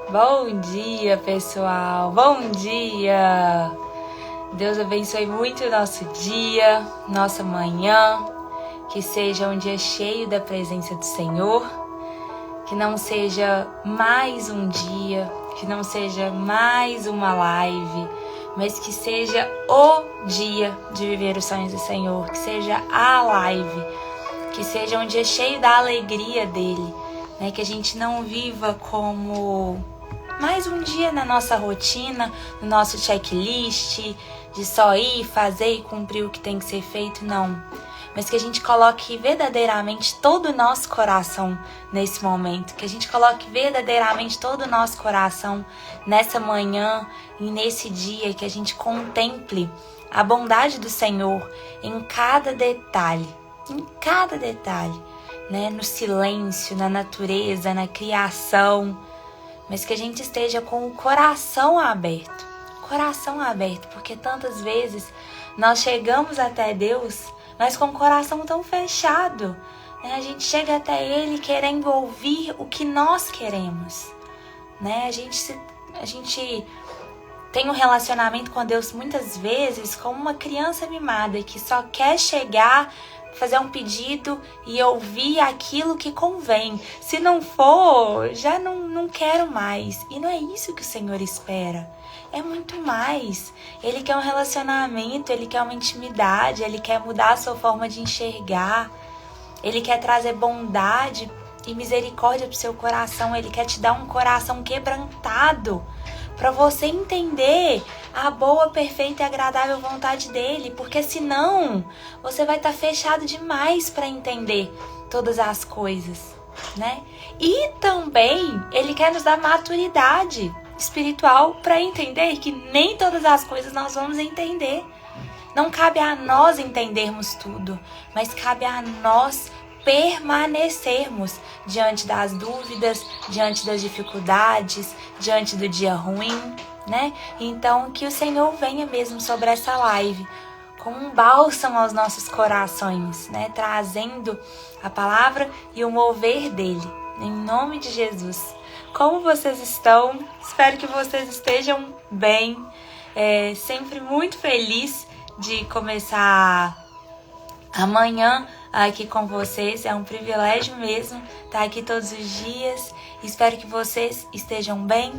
Bom dia, pessoal! Bom dia! Deus abençoe muito o nosso dia, nossa manhã, que seja um dia cheio da presença do Senhor, que não seja mais um dia, que não seja mais uma live, mas que seja o dia de viver os sonhos do Senhor, que seja a live, que seja um dia cheio da alegria dele, né? Que a gente não viva como mais um dia na nossa rotina, no nosso checklist, de só ir, fazer e cumprir o que tem que ser feito, não. Mas que a gente coloque verdadeiramente todo o nosso coração nesse momento, que a gente coloque verdadeiramente todo o nosso coração nessa manhã e nesse dia, que a gente contemple a bondade do Senhor em cada detalhe, né? No silêncio, na natureza, na criação, mas que a gente esteja com o coração aberto, porque tantas vezes nós chegamos até Deus, mas com o coração tão fechado, né? A gente chega até Ele querendo ouvir o que nós queremos, né? A gente tem um relacionamento com Deus muitas vezes como uma criança mimada que só quer chegar, fazer um pedido e ouvir aquilo que convém. Se não for, já não quero mais. E não é isso que o Senhor espera. É muito mais. Ele quer um relacionamento, Ele quer uma intimidade, Ele quer mudar a sua forma de enxergar. Ele quer trazer bondade e misericórdia para o seu coração. Ele quer te dar um coração quebrantado para você entender a boa, perfeita e agradável vontade dele, porque senão você vai estar fechado demais para entender todas as coisas, né? E também ele quer nos dar maturidade espiritual para entender que nem todas as coisas nós vamos entender. Não cabe a nós entendermos tudo, mas cabe a nós permanecermos diante das dúvidas, diante das dificuldades, diante do dia ruim, né? Então, que o Senhor venha mesmo sobre essa live como um bálsamo aos nossos corações, né? Trazendo a palavra e o mover dele, em nome de Jesus. Como vocês estão? Espero que vocês estejam bem. Sempre muito feliz de começar amanhã aqui com vocês. É um privilégio mesmo estar aqui todos os dias. Espero que vocês estejam bem.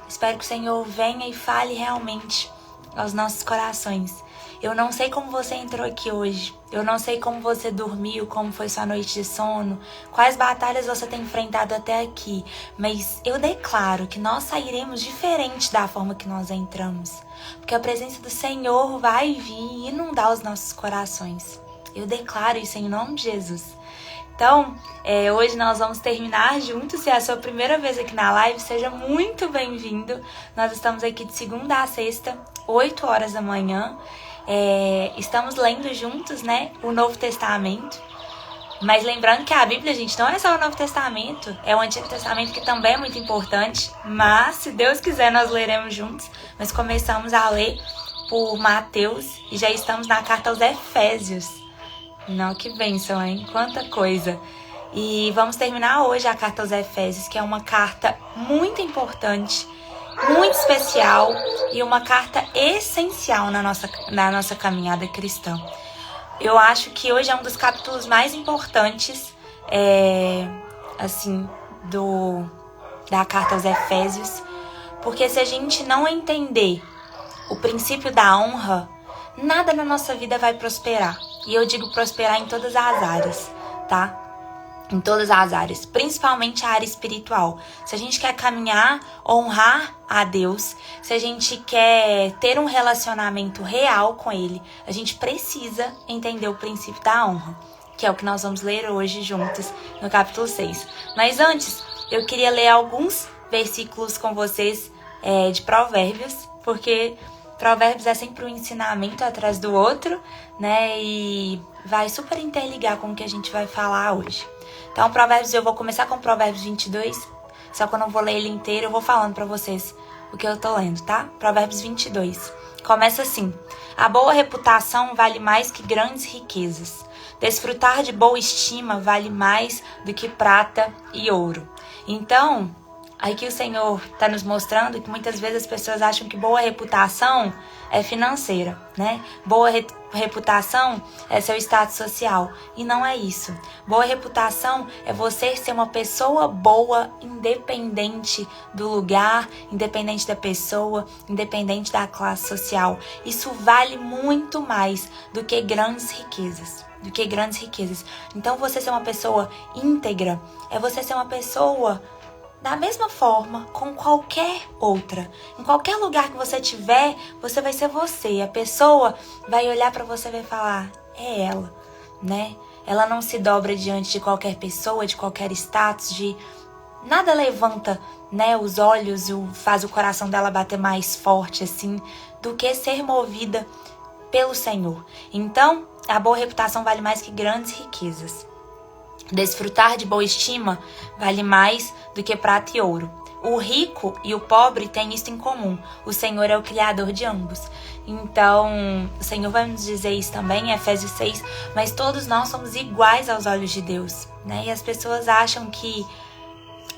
Espero que o Senhor venha e fale realmente aos nossos corações. Eu não sei como você entrou aqui hoje. Eu não sei como você dormiu, como foi sua noite de sono, quais batalhas você tem enfrentado até aqui. Mas eu declaro que nós sairemos diferente da forma que nós entramos. Porque a presença do Senhor vai vir e inundar os nossos corações. Eu declaro isso em nome de Jesus. Então, hoje nós vamos terminar juntos. Se é a sua primeira vez aqui na live, seja muito bem-vindo. Nós estamos aqui de segunda a sexta, 8 horas da manhã. Estamos lendo juntos, né, o Novo Testamento. Mas lembrando que a Bíblia, gente, não é só o Novo Testamento. É o Antigo Testamento, que também é muito importante. Mas, se Deus quiser, nós leremos juntos. Mas começamos a ler por Mateus e já estamos na carta aos Efésios. Não, que bênção, hein? Quanta coisa. E vamos terminar hoje a carta aos Efésios, que é uma carta muito importante, muito especial e uma carta essencial na nossa caminhada cristã. Eu acho que hoje é um dos capítulos mais importantes, da carta aos Efésios, porque se a gente não entender o princípio da honra, nada na nossa vida vai prosperar. E eu digo prosperar em todas as áreas, tá? Em todas as áreas, principalmente a área espiritual. Se a gente quer caminhar, honrar a Deus, se a gente quer ter um relacionamento real com Ele, a gente precisa entender o princípio da honra, que é o que nós vamos ler hoje juntos no capítulo 6. Mas antes, eu queria ler alguns versículos com vocês de Provérbios, porque Provérbios é sempre um ensinamento atrás do outro, né? E vai super interligar com o que a gente vai falar hoje. Então, Provérbios, eu vou começar com Provérbios 22, só que eu não vou ler ele inteiro, eu vou falando pra vocês o que eu tô lendo, tá? Provérbios 22. Começa assim: a boa reputação vale mais que grandes riquezas. Desfrutar de boa estima vale mais do que prata e ouro. Então, Aqui o Senhor está nos mostrando que muitas vezes as pessoas acham que boa reputação é financeira, né? Boa reputação é seu status social. E não é isso. Boa reputação é você ser uma pessoa boa, independente do lugar, independente da pessoa, independente da classe social. Isso vale muito mais do que grandes riquezas. Então você ser uma pessoa íntegra é você ser uma pessoa da mesma forma, com qualquer outra. Em qualquer lugar que você estiver, você vai ser você. A pessoa vai olhar para você e vai falar, é ela, né? Ela não se dobra diante de qualquer pessoa, de qualquer status, de nada levanta, né, os olhos e faz o coração dela bater mais forte, assim, do que ser movida pelo Senhor. Então, a boa reputação vale mais que grandes riquezas. Desfrutar de boa estima vale mais do que prata e ouro. O rico e o pobre têm isso em comum. O Senhor é o Criador de ambos. Então, o Senhor vai nos dizer isso também em Efésios 6. Mas todos nós somos iguais aos olhos de Deus, né? E as pessoas acham que,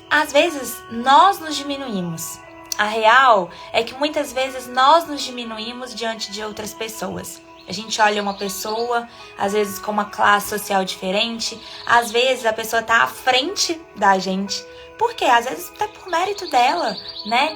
às vezes, nós nos diminuímos. A real é que muitas vezes nós nos diminuímos diante de outras pessoas. A gente olha uma pessoa, às vezes com uma classe social diferente, às vezes a pessoa está à frente da gente. Por quê? Às vezes até por mérito dela, né?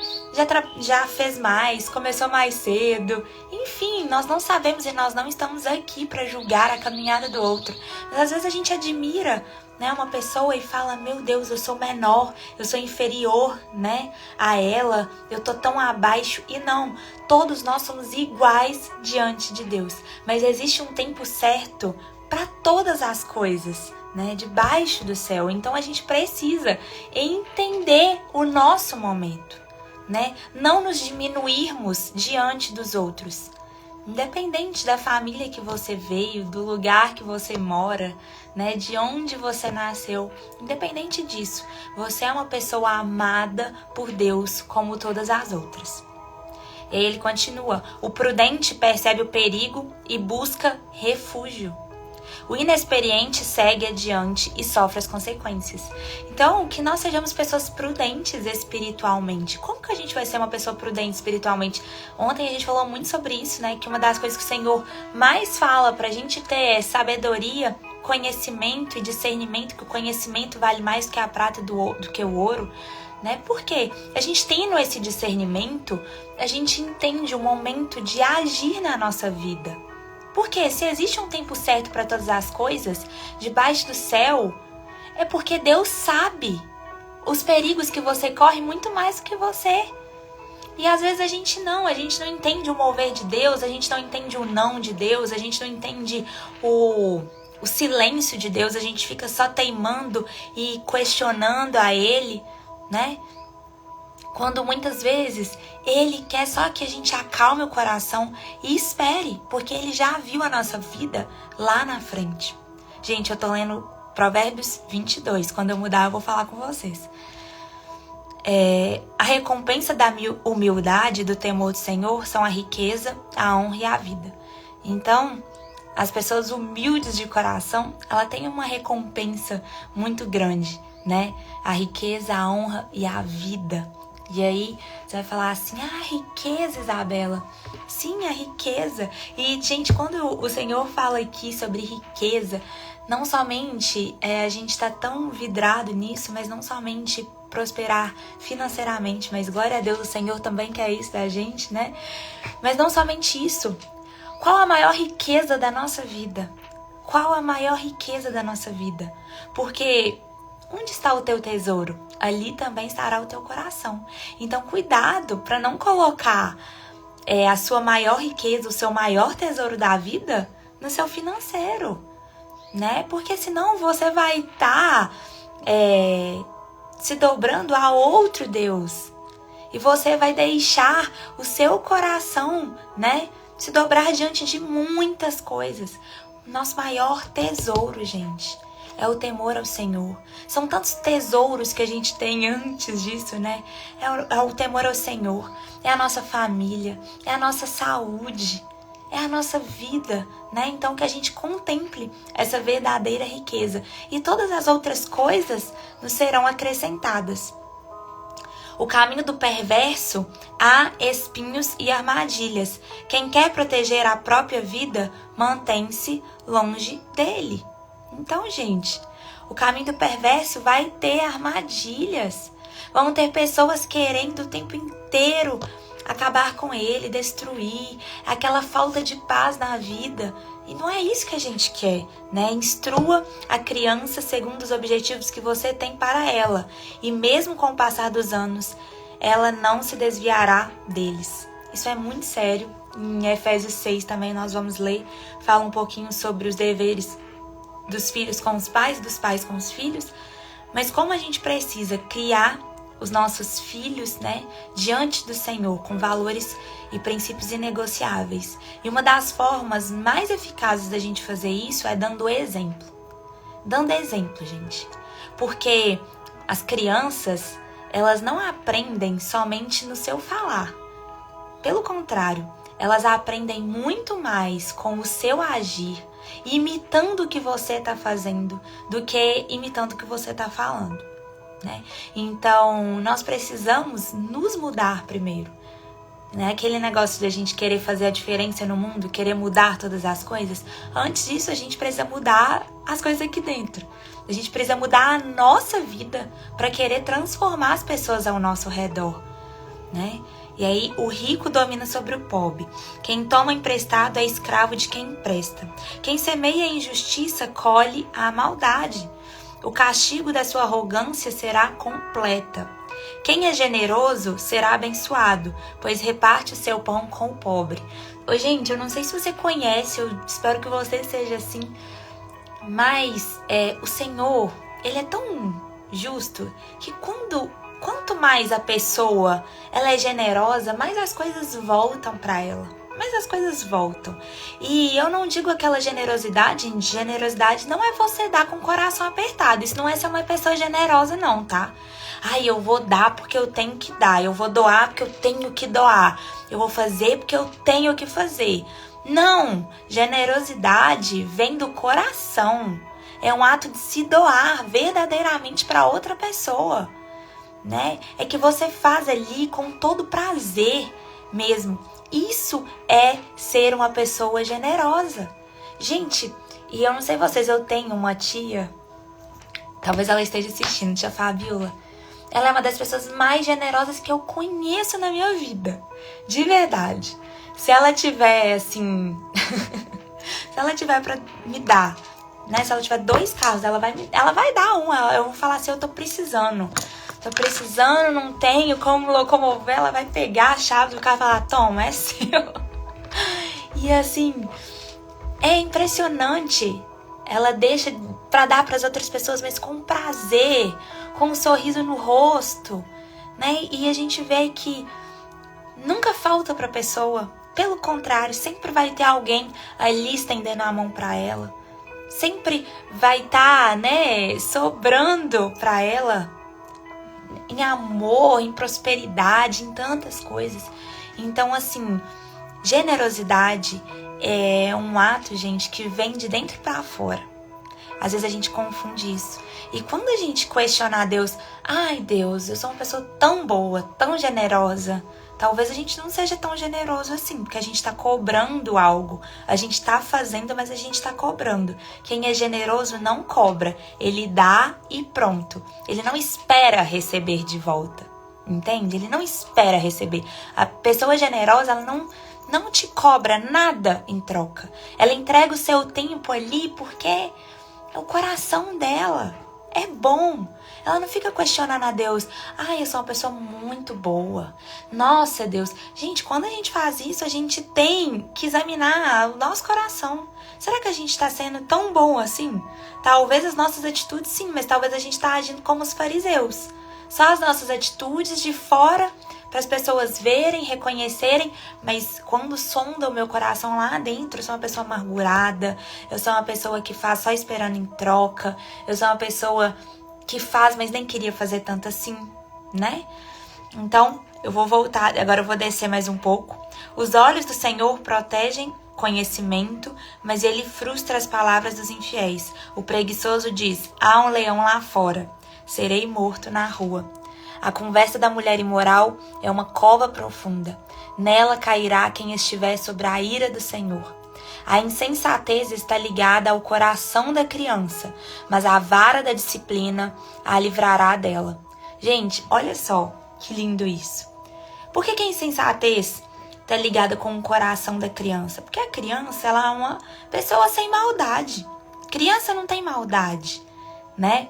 Já fez mais, começou mais cedo. Enfim, nós não sabemos e nós não estamos aqui para julgar a caminhada do outro. Mas às vezes a gente admira, né, uma pessoa e fala, meu Deus, eu sou menor, eu sou inferior, né, a ela, eu tô tão abaixo. E não, todos nós somos iguais diante de Deus. Mas existe um tempo certo para todas as coisas, né, debaixo do céu. Então a gente precisa entender o nosso momento, né, não nos diminuirmos diante dos outros. Independente da família que você veio, do lugar que você mora, né, de onde você nasceu, independente disso, você é uma pessoa amada por Deus como todas as outras. E aí ele continua, o prudente percebe o perigo e busca refúgio. O inexperiente segue adiante e sofre as consequências. Então, que nós sejamos pessoas prudentes espiritualmente. Como que a gente vai ser uma pessoa prudente espiritualmente? Ontem a gente falou muito sobre isso, né? Que uma das coisas que o Senhor mais fala pra gente ter é sabedoria, conhecimento e discernimento, que o conhecimento vale mais do que a prata do que o ouro. Né? Porque a gente tendo esse discernimento, a gente entende o momento de agir na nossa vida. Porque se existe um tempo certo para todas as coisas, debaixo do céu, é porque Deus sabe os perigos que você corre muito mais do que você. E às vezes a gente não entende o mover de Deus, a gente não entende o não de Deus, a gente não entende o silêncio de Deus, a gente fica só teimando e questionando a Ele, né? Quando muitas vezes Ele quer só que a gente acalme o coração e espere, porque Ele já viu a nossa vida lá na frente. Gente, eu tô lendo Provérbios 22, quando eu mudar eu vou falar com vocês. A recompensa da humildade e do temor do Senhor são a riqueza, a honra e a vida. Então, as pessoas humildes de coração, ela tem uma recompensa muito grande, né? A riqueza, a honra e a vida. E aí, você vai falar assim, riqueza, Isabela. Sim, a riqueza. E, gente, quando o Senhor fala aqui sobre riqueza, não somente a gente está tão vidrado nisso, mas não somente prosperar financeiramente, mas glória a Deus, o Senhor também quer isso da gente, né? Mas não somente isso. Qual a maior riqueza da nossa vida? Qual a maior riqueza da nossa vida? Porque onde está o teu tesouro? Ali também estará o teu coração. Então, cuidado para não colocar a sua maior riqueza, o seu maior tesouro da vida no seu financeiro, né? Porque senão você vai estar se dobrando a outro Deus. E você vai deixar o seu coração, né, se dobrar diante de muitas coisas. Nosso maior tesouro, gente, é o temor ao Senhor. São tantos tesouros que a gente tem antes disso, né? É o temor ao Senhor, é a nossa família, é a nossa saúde, é a nossa vida, né? Então que a gente contemple essa verdadeira riqueza. E todas as outras coisas nos serão acrescentadas. O caminho do perverso há espinhos e armadilhas. Quem quer proteger a própria vida, mantém-se longe dele. Então, gente, o caminho do perverso vai ter armadilhas. Vão ter pessoas querendo o tempo inteiro acabar com ele, destruir, aquela falta de paz na vida. E não é isso que a gente quer, né? Instrua a criança segundo os objetivos que você tem para ela. E mesmo com o passar dos anos, ela não se desviará deles. Isso é muito sério. Em Efésios 6 também nós vamos ler, fala um pouquinho sobre os deveres dos filhos com os pais, dos pais com os filhos. Mas como a gente precisa criar os nossos filhos, né, diante do Senhor, com valores e princípios inegociáveis. E uma das formas mais eficazes da gente fazer isso é dando exemplo. Dando exemplo, gente. Porque as crianças, elas não aprendem somente no seu falar. Pelo contrário, elas aprendem muito mais com o seu agir, imitando o que você está fazendo, do que imitando o que você está falando. Né? Então, nós precisamos nos mudar primeiro. Né? Aquele negócio de a gente querer fazer a diferença no mundo, querer mudar todas as coisas. Antes disso, a gente precisa mudar as coisas aqui dentro. A gente precisa mudar a nossa vida para querer transformar as pessoas ao nosso redor. Né? E aí, o rico domina sobre o pobre. Quem toma emprestado é escravo de quem empresta. Quem semeia a injustiça colhe a maldade. O castigo da sua arrogância será completa. Quem é generoso será abençoado, pois reparte o seu pão com o pobre. Ô, gente, eu não sei se você conhece, eu espero que você seja assim, mas o Senhor, Ele é tão justo que quanto mais a pessoa ela é generosa, mais as coisas voltam para ela. Mas as coisas voltam. E eu não digo aquela generosidade. Generosidade não é você dar com o coração apertado. Isso não é ser uma pessoa generosa, não, tá? Ai, eu vou dar porque eu tenho que dar. Eu vou doar porque eu tenho que doar. Eu vou fazer porque eu tenho que fazer. Não! Generosidade vem do coração. É um ato de se doar verdadeiramente para outra pessoa. Né? É que você faz ali com todo prazer mesmo. Isso é ser uma pessoa generosa. Gente, e eu não sei vocês, eu tenho uma tia, talvez ela esteja assistindo, tia Fabiola. Ela é uma das pessoas mais generosas que eu conheço na minha vida. De verdade. Se ela tiver, assim... se ela tiver pra me dar, né? Se ela tiver 2 carros, ela vai dar um. Eu vou falar assim, eu tô precisando, não tenho como locomover. Ela vai pegar a chave do carro e falar, toma, é seu. E assim, é impressionante. Ela deixa pra dar pras outras pessoas, mas com prazer, com um sorriso no rosto, né? E a gente vê que nunca falta pra pessoa. Pelo contrário, sempre vai ter alguém ali estendendo a mão pra ela. Sempre vai estar, né, sobrando pra ela. Em amor, em prosperidade, em tantas coisas. Então, assim, generosidade é um ato, gente, que vem de dentro para fora. Às vezes a gente confunde isso. E quando a gente questionar Deus, ai Deus, eu sou uma pessoa tão boa, tão generosa, talvez a gente não seja tão generoso assim, porque a gente está cobrando algo. A gente está fazendo, mas a gente está cobrando. Quem é generoso não cobra. Ele dá e pronto. Ele não espera receber de volta. Entende? Ele não espera receber. A pessoa generosa, ela não te cobra nada em troca. Ela entrega o seu tempo ali porque é o coração dela. É bom. Ela não fica questionando a Deus. Ai, eu sou uma pessoa muito boa. Nossa, Deus. Gente, quando a gente faz isso, a gente tem que examinar o nosso coração. Será que a gente está sendo tão bom assim? Talvez as nossas atitudes sim, mas talvez a gente está agindo como os fariseus. Só as nossas atitudes de fora, para as pessoas verem, reconhecerem, mas quando sonda o meu coração lá dentro, eu sou uma pessoa amargurada, eu sou uma pessoa que faz só esperando em troca, eu sou uma pessoa que faz, mas nem queria fazer tanto assim, né? Então, eu vou voltar, agora eu vou descer mais um pouco. Os olhos do Senhor protegem conhecimento, mas ele frustra as palavras dos infiéis. O preguiçoso diz, há um leão lá fora, serei morto na rua. A conversa da mulher imoral é uma cova profunda. Nela cairá quem estiver sobre a ira do Senhor. A insensatez está ligada ao coração da criança, mas a vara da disciplina a livrará dela. Gente, olha só que lindo isso. Por que a insensatez está ligada com o coração da criança? Porque a criança, ela é uma pessoa sem maldade. Criança não tem maldade, né?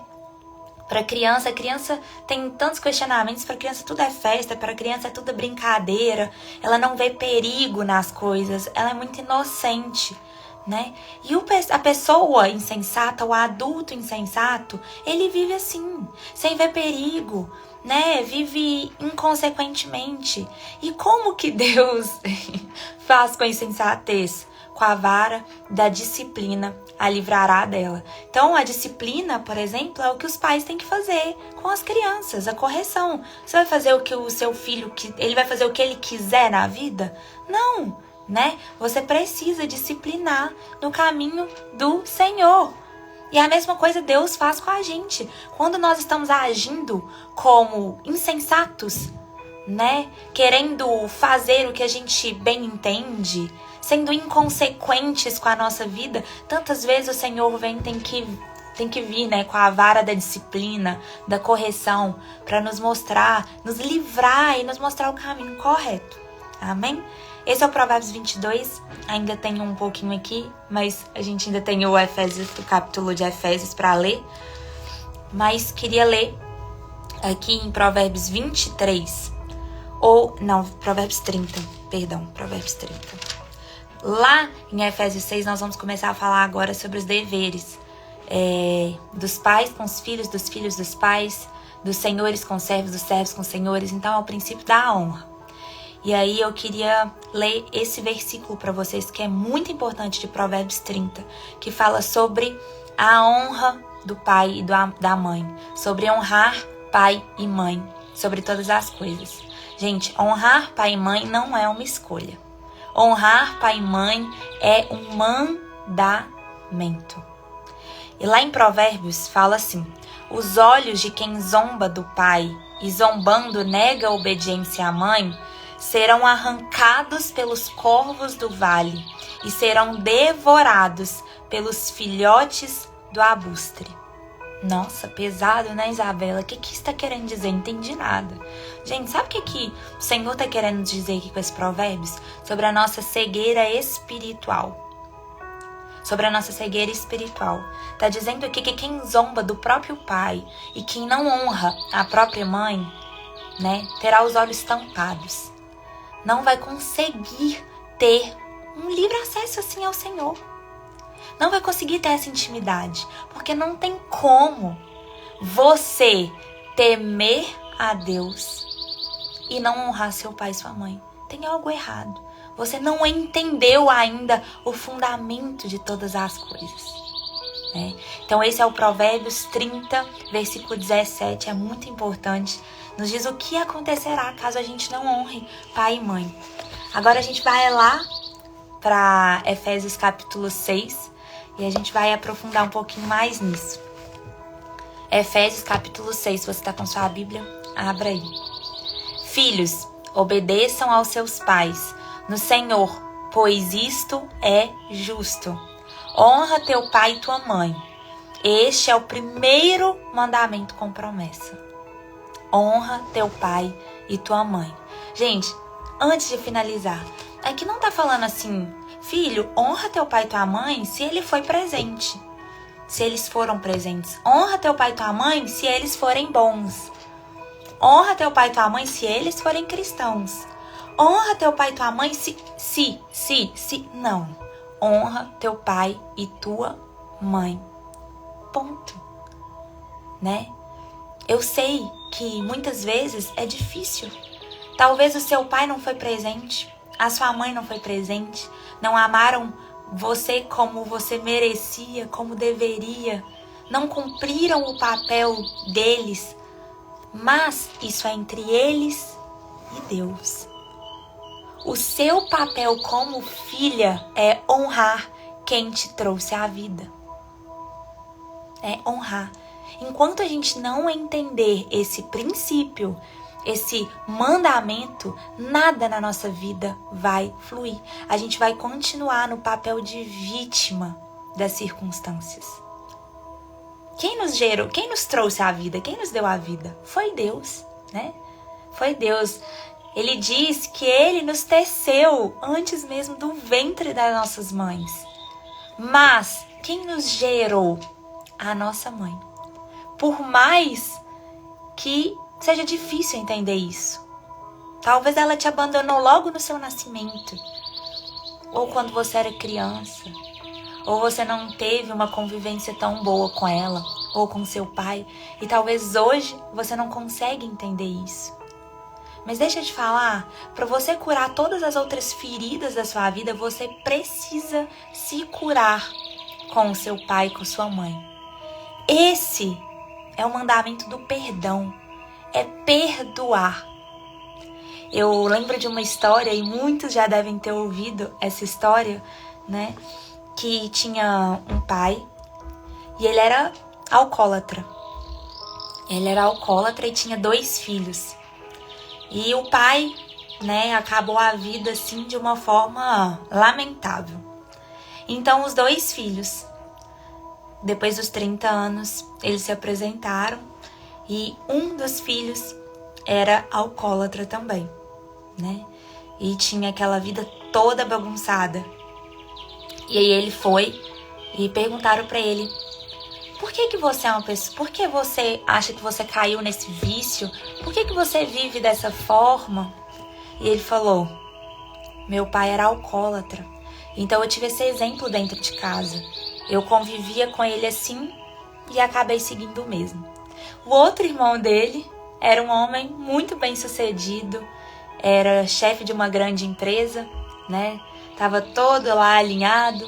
Para criança, a criança tem tantos questionamentos. Para criança tudo é festa, para criança tudo é brincadeira. Ela não vê perigo nas coisas, ela é muito inocente, né? E a pessoa insensata, o adulto insensato, ele vive assim, sem ver perigo, né? Vive inconsequentemente. E como que Deus faz com a insensatez? Com a vara da disciplina a livrará dela. Então, a disciplina, por exemplo, é o que os pais têm que fazer com as crianças, a correção. Você vai fazer o que o seu filho, ele vai fazer o que ele quiser na vida? Não, né? Você precisa disciplinar no caminho do Senhor. E a mesma coisa Deus faz com a gente. Quando nós estamos agindo como insensatos, né? Querendo fazer o que a gente bem entende, sendo inconsequentes com a nossa vida, tantas vezes o Senhor tem que vir, né, com a vara da disciplina, da correção, para nos mostrar, nos livrar e nos mostrar o caminho correto. Amém? Esse é o Provérbios 22, ainda tem um pouquinho aqui, mas a gente ainda tem o capítulo de Efésios para ler. Mas queria ler aqui em Provérbios 23, Provérbios 30, Provérbios 30. Lá em Efésios 6 nós vamos começar a falar agora sobre os deveres dos pais com os filhos, dos filhos dos pais, dos senhores com os servos, dos servos com os senhores. Então é o princípio da honra. E aí eu queria ler esse versículo para vocês, que é muito importante, de Provérbios 30, que fala sobre a honra do pai e da mãe, sobre honrar pai e mãe, sobre todas as coisas. Gente, honrar pai e mãe não é uma escolha. Honrar pai e mãe é um mandamento. E lá em Provérbios fala assim: os olhos de quem zomba do pai e zombando nega a obediência à mãe serão arrancados pelos corvos do vale e serão devorados pelos filhotes do abustre. Nossa, pesado, né, Isabela? O que isso está querendo dizer? Não entendi nada. Gente, sabe o que o Senhor está querendo dizer aqui com esses provérbios? Sobre a nossa cegueira espiritual. Sobre a nossa cegueira espiritual. Está dizendo aqui que quem zomba do próprio pai e quem não honra a própria mãe, né, terá os olhos tampados. Não vai conseguir ter um livre acesso assim ao Senhor. Não vai conseguir ter essa intimidade, porque não tem como você temer a Deus e não honrar seu pai e sua mãe. Tem algo errado. Você não entendeu ainda o fundamento de todas as coisas, né? Então esse é o Provérbios 30, versículo 17, é muito importante. Nos diz o que acontecerá caso a gente não honre pai e mãe. Agora a gente vai lá para Efésios capítulo 6 e a gente vai aprofundar um pouquinho mais nisso. Efésios capítulo 6, se você está com sua Bíblia, abra aí. Filhos, obedeçam aos seus pais no Senhor, pois isto é justo. Honra teu pai e tua mãe. Este é o primeiro mandamento com promessa. Honra teu pai e tua mãe. Gente, antes de finalizar, aqui não tá falando assim: filho, honra teu pai e tua mãe se ele foi presente, se eles foram presentes. Honra teu pai e tua mãe se eles forem bons. Honra teu pai e tua mãe se eles forem cristãos. Honra teu pai e tua mãe se não. Honra teu pai e tua mãe. Ponto. Né? Eu sei que muitas vezes é difícil. Talvez o seu pai não foi presente, a sua mãe não foi presente, não amaram você como você merecia, como deveria, não cumpriram o papel deles, mas isso é entre eles e Deus. O seu papel como filha é honrar quem te trouxe à vida. É honrar. Enquanto a gente não entender esse princípio, esse mandamento, nada na nossa vida vai fluir. A gente vai continuar no papel de vítima das circunstâncias. Quem nos gerou, quem nos trouxe a vida, quem nos deu a vida? Foi Deus, né? Foi Deus. Ele diz que Ele nos teceu antes mesmo do ventre das nossas mães. Mas quem nos gerou? A nossa mãe. Por mais que seja difícil entender isso. Talvez ela te abandonou logo no seu nascimento. Ou quando você era criança. Ou você não teve uma convivência tão boa com ela. Ou com seu pai. E talvez hoje você não consegue entender isso. Mas deixa eu te falar, para você curar todas as outras feridas da sua vida, você precisa se curar com o seu pai, com sua mãe. Esse é o mandamento do perdão. É perdoar. Eu lembro de uma história, e muitos já devem ter ouvido essa história, né? Que tinha um pai e ele era alcoólatra. Ele era alcoólatra e tinha 2 filhos. E o pai, né, acabou a vida assim de uma forma lamentável. Então os 2 filhos, depois dos 30 anos, eles se apresentaram e um dos filhos era alcoólatra também, né? E tinha aquela vida toda bagunçada. E aí ele foi e perguntaram pra ele: por que você é uma pessoa? Por que você acha que você caiu nesse vício? Por que você vive dessa forma? E ele falou: meu pai era alcoólatra. Então eu tive esse exemplo dentro de casa. Eu convivia com ele assim e acabei seguindo o mesmo. O outro irmão dele era um homem muito bem sucedido. Era chefe de uma grande empresa, né? Tava todo lá alinhado.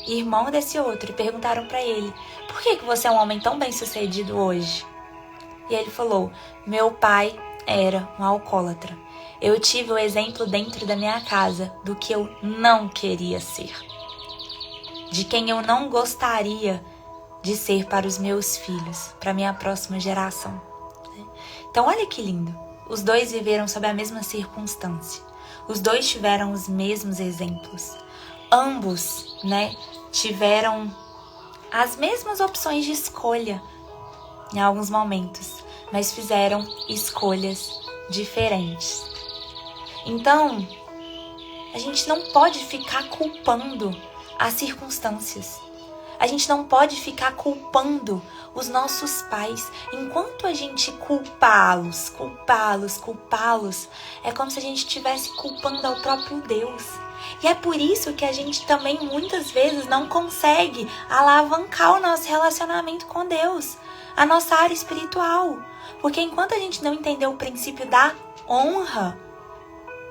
Irmão desse outro. E perguntaram pra ele: por que você é um homem tão bem sucedido hoje? E ele falou: meu pai era um alcoólatra. Eu tive o exemplo dentro da minha casa do que eu não queria ser. De quem eu não gostaria de ser para os meus filhos, para a minha próxima geração. Então olha que lindo. Os 2 viveram sob a mesma circunstância. Os 2 tiveram os mesmos exemplos. Ambos, né, tiveram as mesmas opções de escolha em alguns momentos, mas fizeram escolhas diferentes. Então, a gente não pode ficar culpando as circunstâncias. A gente não pode ficar culpando os nossos pais. Enquanto a gente culpá-los, é como se a gente estivesse culpando ao próprio Deus. E é por isso que a gente também muitas vezes não consegue alavancar o nosso relacionamento com Deus, a nossa área espiritual. Porque enquanto a gente não entender o princípio da honra,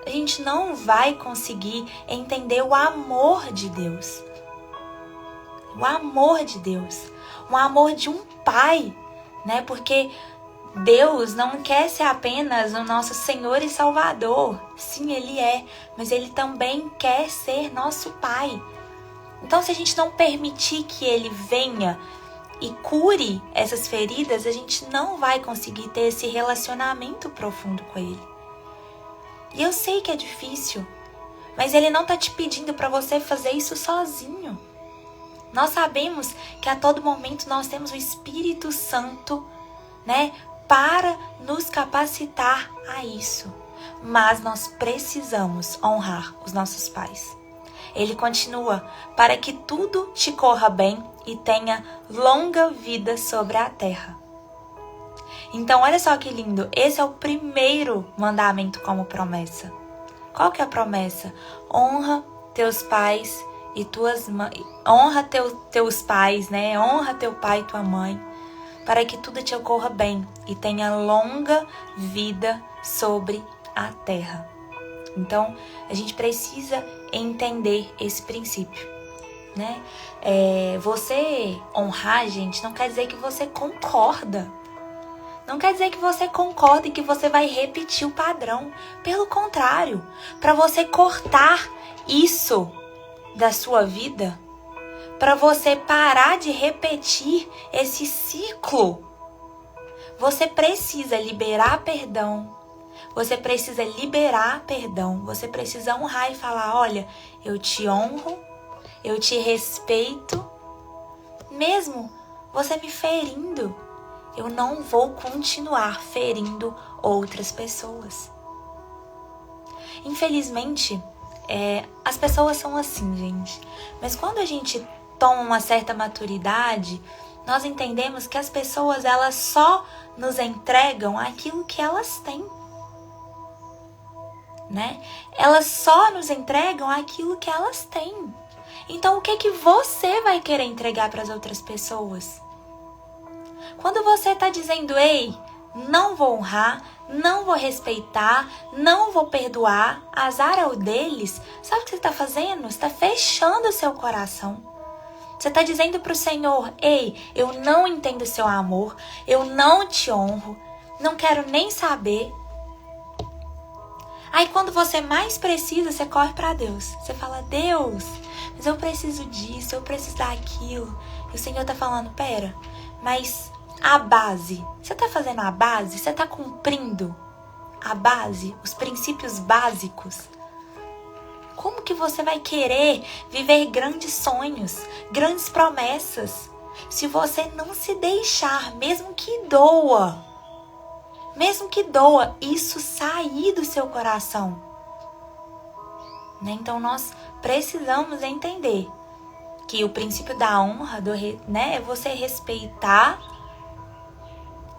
a gente não vai conseguir entender o amor de Deus. O amor de Deus. O amor de um pai, né? Porque Deus não quer ser apenas o nosso Senhor e Salvador. Sim, Ele é. Mas Ele também quer ser nosso Pai. Então, se a gente não permitir que Ele venha e cure essas feridas, a gente não vai conseguir ter esse relacionamento profundo com Ele. E eu sei que é difícil, mas Ele não está te pedindo para você fazer isso sozinho. Nós sabemos que a todo momento nós temos o Espírito Santo, né, para nos capacitar a isso. Mas nós precisamos honrar os nossos pais. Ele continua: para que tudo te corra bem e tenha longa vida sobre a terra. Então, olha só que lindo. Esse é o primeiro mandamento como promessa. Qual que é a promessa? Honra teus pais e tuas mães. Honra teus pais, né? Honra teu pai e tua mãe, para que tudo te ocorra bem e tenha longa vida sobre a terra. Então, a gente precisa entender esse princípio, né? Você honrar, gente, não quer dizer que você concorda. Não quer dizer que você concorda e que você vai repetir o padrão. Pelo contrário, para você cortar isso da sua vida, para você parar de repetir esse ciclo, você precisa liberar perdão. Você precisa liberar perdão. Você precisa honrar e falar: olha, eu te honro, eu te respeito, mesmo você me ferindo, eu não vou continuar ferindo outras pessoas. Infelizmente, as pessoas são assim, gente. Mas quando a gente toma uma certa maturidade, nós entendemos que as pessoas, elas só nos entregam aquilo que elas têm, né? Elas só nos entregam aquilo que elas têm. Então, o que você vai querer entregar para as outras pessoas? Quando você está dizendo: ei, não vou honrar, não vou respeitar, não vou perdoar, azar é o deles, sabe o que você está fazendo? Você está fechando o seu coração. Você está dizendo para o Senhor: ei, eu não entendo o seu amor, eu não te honro, não quero nem saber. Aí quando você mais precisa, você corre para Deus. Você fala: Deus, mas eu preciso disso, eu preciso daquilo. E o Senhor está falando: pera, mas a base, você está fazendo a base? Você está cumprindo a base, os princípios básicos? Como que você vai querer viver grandes sonhos, grandes promessas, se você não se deixar, mesmo que doa, isso sair do seu coração? Né? Então nós precisamos entender que o princípio da honra, é você respeitar,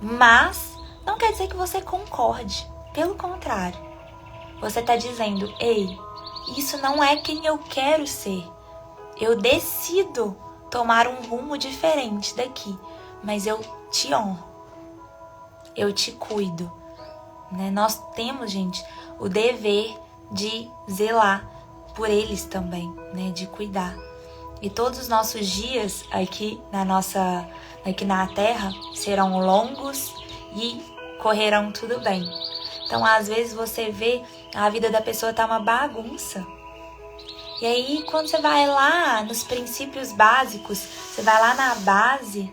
mas não quer dizer que você concorde. Pelo contrário, você está dizendo: ei, isso não é quem eu quero ser. Eu decido tomar um rumo diferente daqui, mas eu te honro, eu te cuido. Né? Nós temos, gente, o dever de zelar por eles também, né? De cuidar. E todos os nossos dias aqui na Terra serão longos e correrão tudo bem. Então, às vezes você vê a vida da pessoa tá uma bagunça. E aí, quando você vai lá nos princípios básicos, você vai lá na base,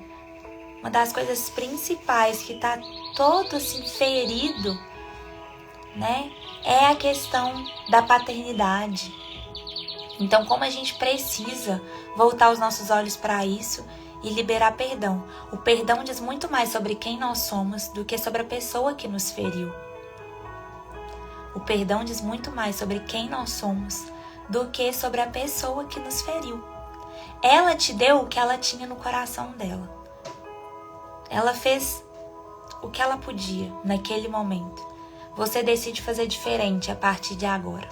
uma das coisas principais que tá todo assim ferido, né? É a questão da paternidade. Então, como a gente precisa voltar os nossos olhos para isso e liberar perdão. O perdão diz muito mais sobre quem nós somos do que sobre a pessoa que nos feriu. O perdão diz muito mais sobre quem nós somos do que sobre a pessoa que nos feriu. Ela te deu o que ela tinha no coração dela. Ela fez o que ela podia naquele momento. Você decide fazer diferente a partir de agora.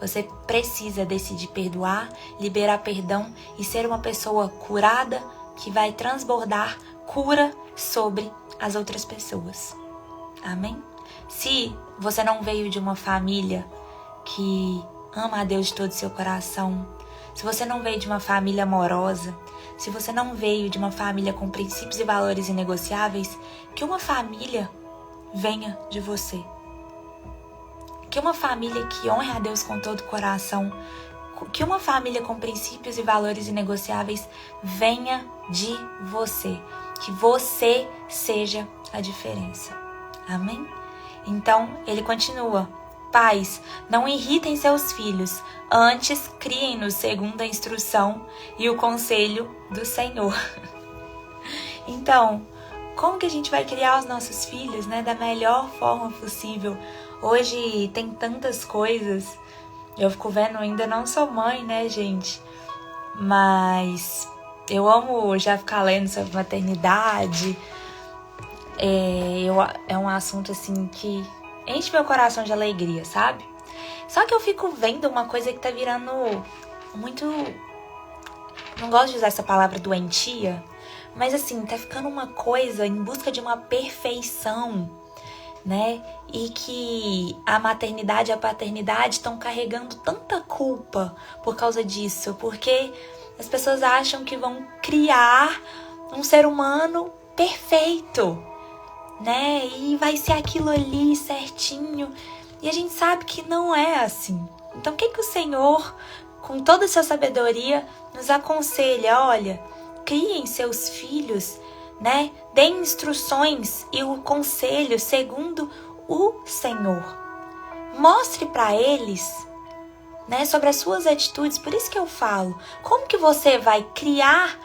Você precisa decidir perdoar, liberar perdão e ser uma pessoa curada que vai transbordar cura sobre as outras pessoas. Amém? Se você não veio de uma família que ama a Deus de todo o seu coração, se você não veio de uma família amorosa, se você não veio de uma família com princípios e valores inegociáveis, que uma família venha de você. Que uma família que honre a Deus com todo o coração, que uma família com princípios e valores inegociáveis venha de você. Que você seja a diferença. Amém? Então, ele continua: pais, não irritem seus filhos, antes criem-nos segundo a instrução e o conselho do Senhor. Então, como que a gente vai criar os nossos filhos, né, da melhor forma possível? Hoje tem tantas coisas, eu fico vendo, ainda não sou mãe, né, gente? Mas eu amo já ficar lendo sobre maternidade. É um assunto assim que enche meu coração de alegria, sabe? Só que eu fico vendo uma coisa que tá virando muito... Não gosto de usar essa palavra doentia, mas assim, tá ficando uma coisa em busca de uma perfeição, né? E que a maternidade e a paternidade estão carregando tanta culpa por causa disso, porque as pessoas acham que vão criar um ser humano perfeito, né? E vai ser aquilo ali certinho. E a gente sabe que não é assim. Então, o que o Senhor com toda a sua sabedoria, nos aconselha, olha, criem seus filhos, né? Deem instruções e o conselho segundo o Senhor. Mostre para eles, né, sobre as suas atitudes. Por isso que eu falo, como que você vai criar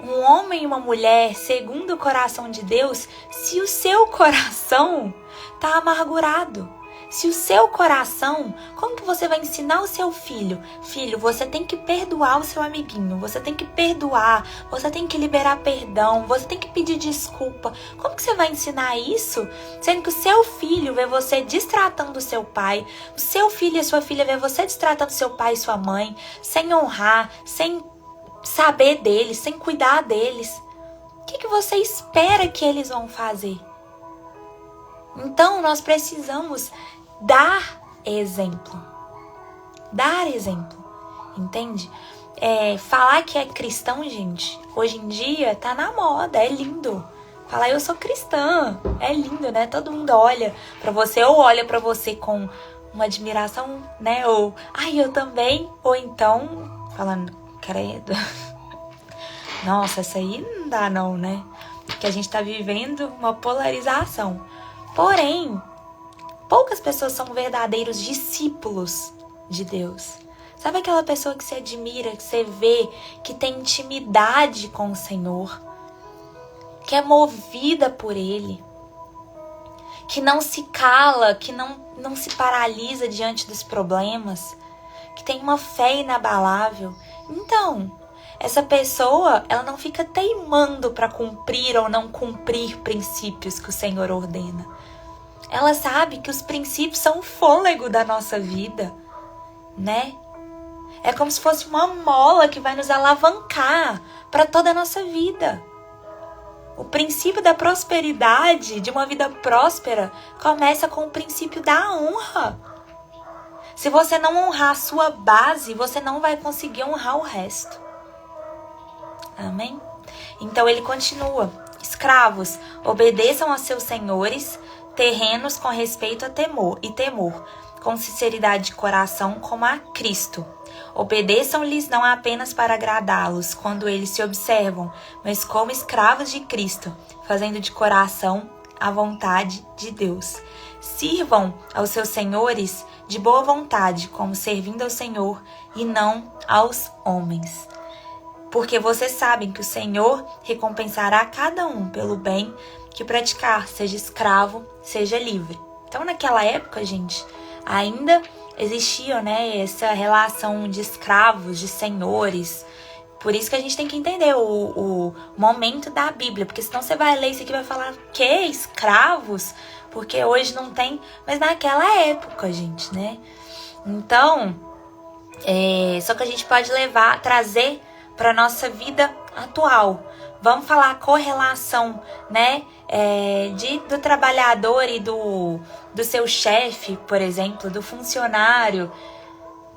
um homem e uma mulher segundo o coração de Deus se o seu coração está amargurado? Se o seu coração, como que você vai ensinar o seu filho? Filho, você tem que perdoar o seu amiguinho, você tem que perdoar, você tem que liberar perdão, você tem que pedir desculpa. Como que você vai ensinar isso? Sendo que o seu filho vê você destratando o seu pai, o seu filho e a sua filha vê você destratando seu pai e sua mãe, sem honrar, sem saber deles, sem cuidar deles. O que você espera que eles vão fazer? Então, nós precisamos dar exemplo. Dar exemplo. Entende? Falar que é cristão, gente, hoje em dia tá na moda, é lindo. Falar eu sou cristã, é lindo, né? Todo mundo olha pra você, ou olha pra você com uma admiração, né? Ou, eu também. Ou então, falando, credo. Nossa, essa aí não dá não, né? Porque a gente tá vivendo uma polarização. Porém, poucas pessoas são verdadeiros discípulos de Deus. Sabe aquela pessoa que você admira, que você vê, que tem intimidade com o Senhor, que é movida por Ele, que não se cala, que não se paralisa diante dos problemas, que tem uma fé inabalável. Então, essa pessoa, ela não fica teimando para cumprir ou não cumprir princípios que o Senhor ordena. Ela sabe que os princípios são o fôlego da nossa vida, né? É como se fosse uma mola que vai nos alavancar para toda a nossa vida. O princípio da prosperidade, de uma vida próspera, começa com o princípio da honra. Se você não honrar a sua base, você não vai conseguir honrar o resto. Amém? Então ele continua. Escravos, obedeçam aos seus senhores terrenos com respeito a temor, com sinceridade de coração como a Cristo. Obedeçam-lhes não apenas para agradá-los quando eles se observam, mas como escravos de Cristo, fazendo de coração a vontade de Deus. Sirvam aos seus senhores de boa vontade, como servindo ao Senhor e não aos homens. Porque vocês sabem que o Senhor recompensará cada um pelo bem que praticar, seja escravo, seja livre. Então, naquela época, gente, ainda existia, né, essa relação de escravos, de senhores. Por isso que a gente tem que entender o momento da Bíblia, porque senão você vai ler isso aqui e vai falar, que escravos? Porque hoje não tem, mas naquela época, gente, né? Então, só que a gente pode trazer para nossa vida atual. Vamos falar a correlação, né, do trabalhador e do seu chefe, por exemplo, do funcionário.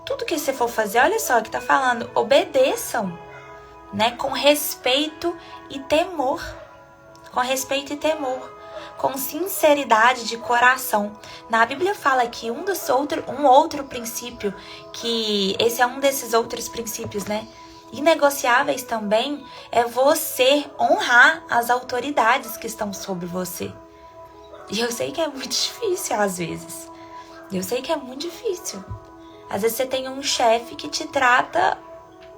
Tudo que você for fazer, olha só que tá falando, obedeçam, né, com respeito e temor. Com respeito e temor. Com sinceridade de coração. Na Bíblia fala que um outro princípio, que esse é um desses outros princípios, né, inegociáveis também, é você honrar as autoridades que estão sobre você. E eu sei que é muito difícil às vezes. Eu sei que é muito difícil. Às vezes você tem um chefe que te trata,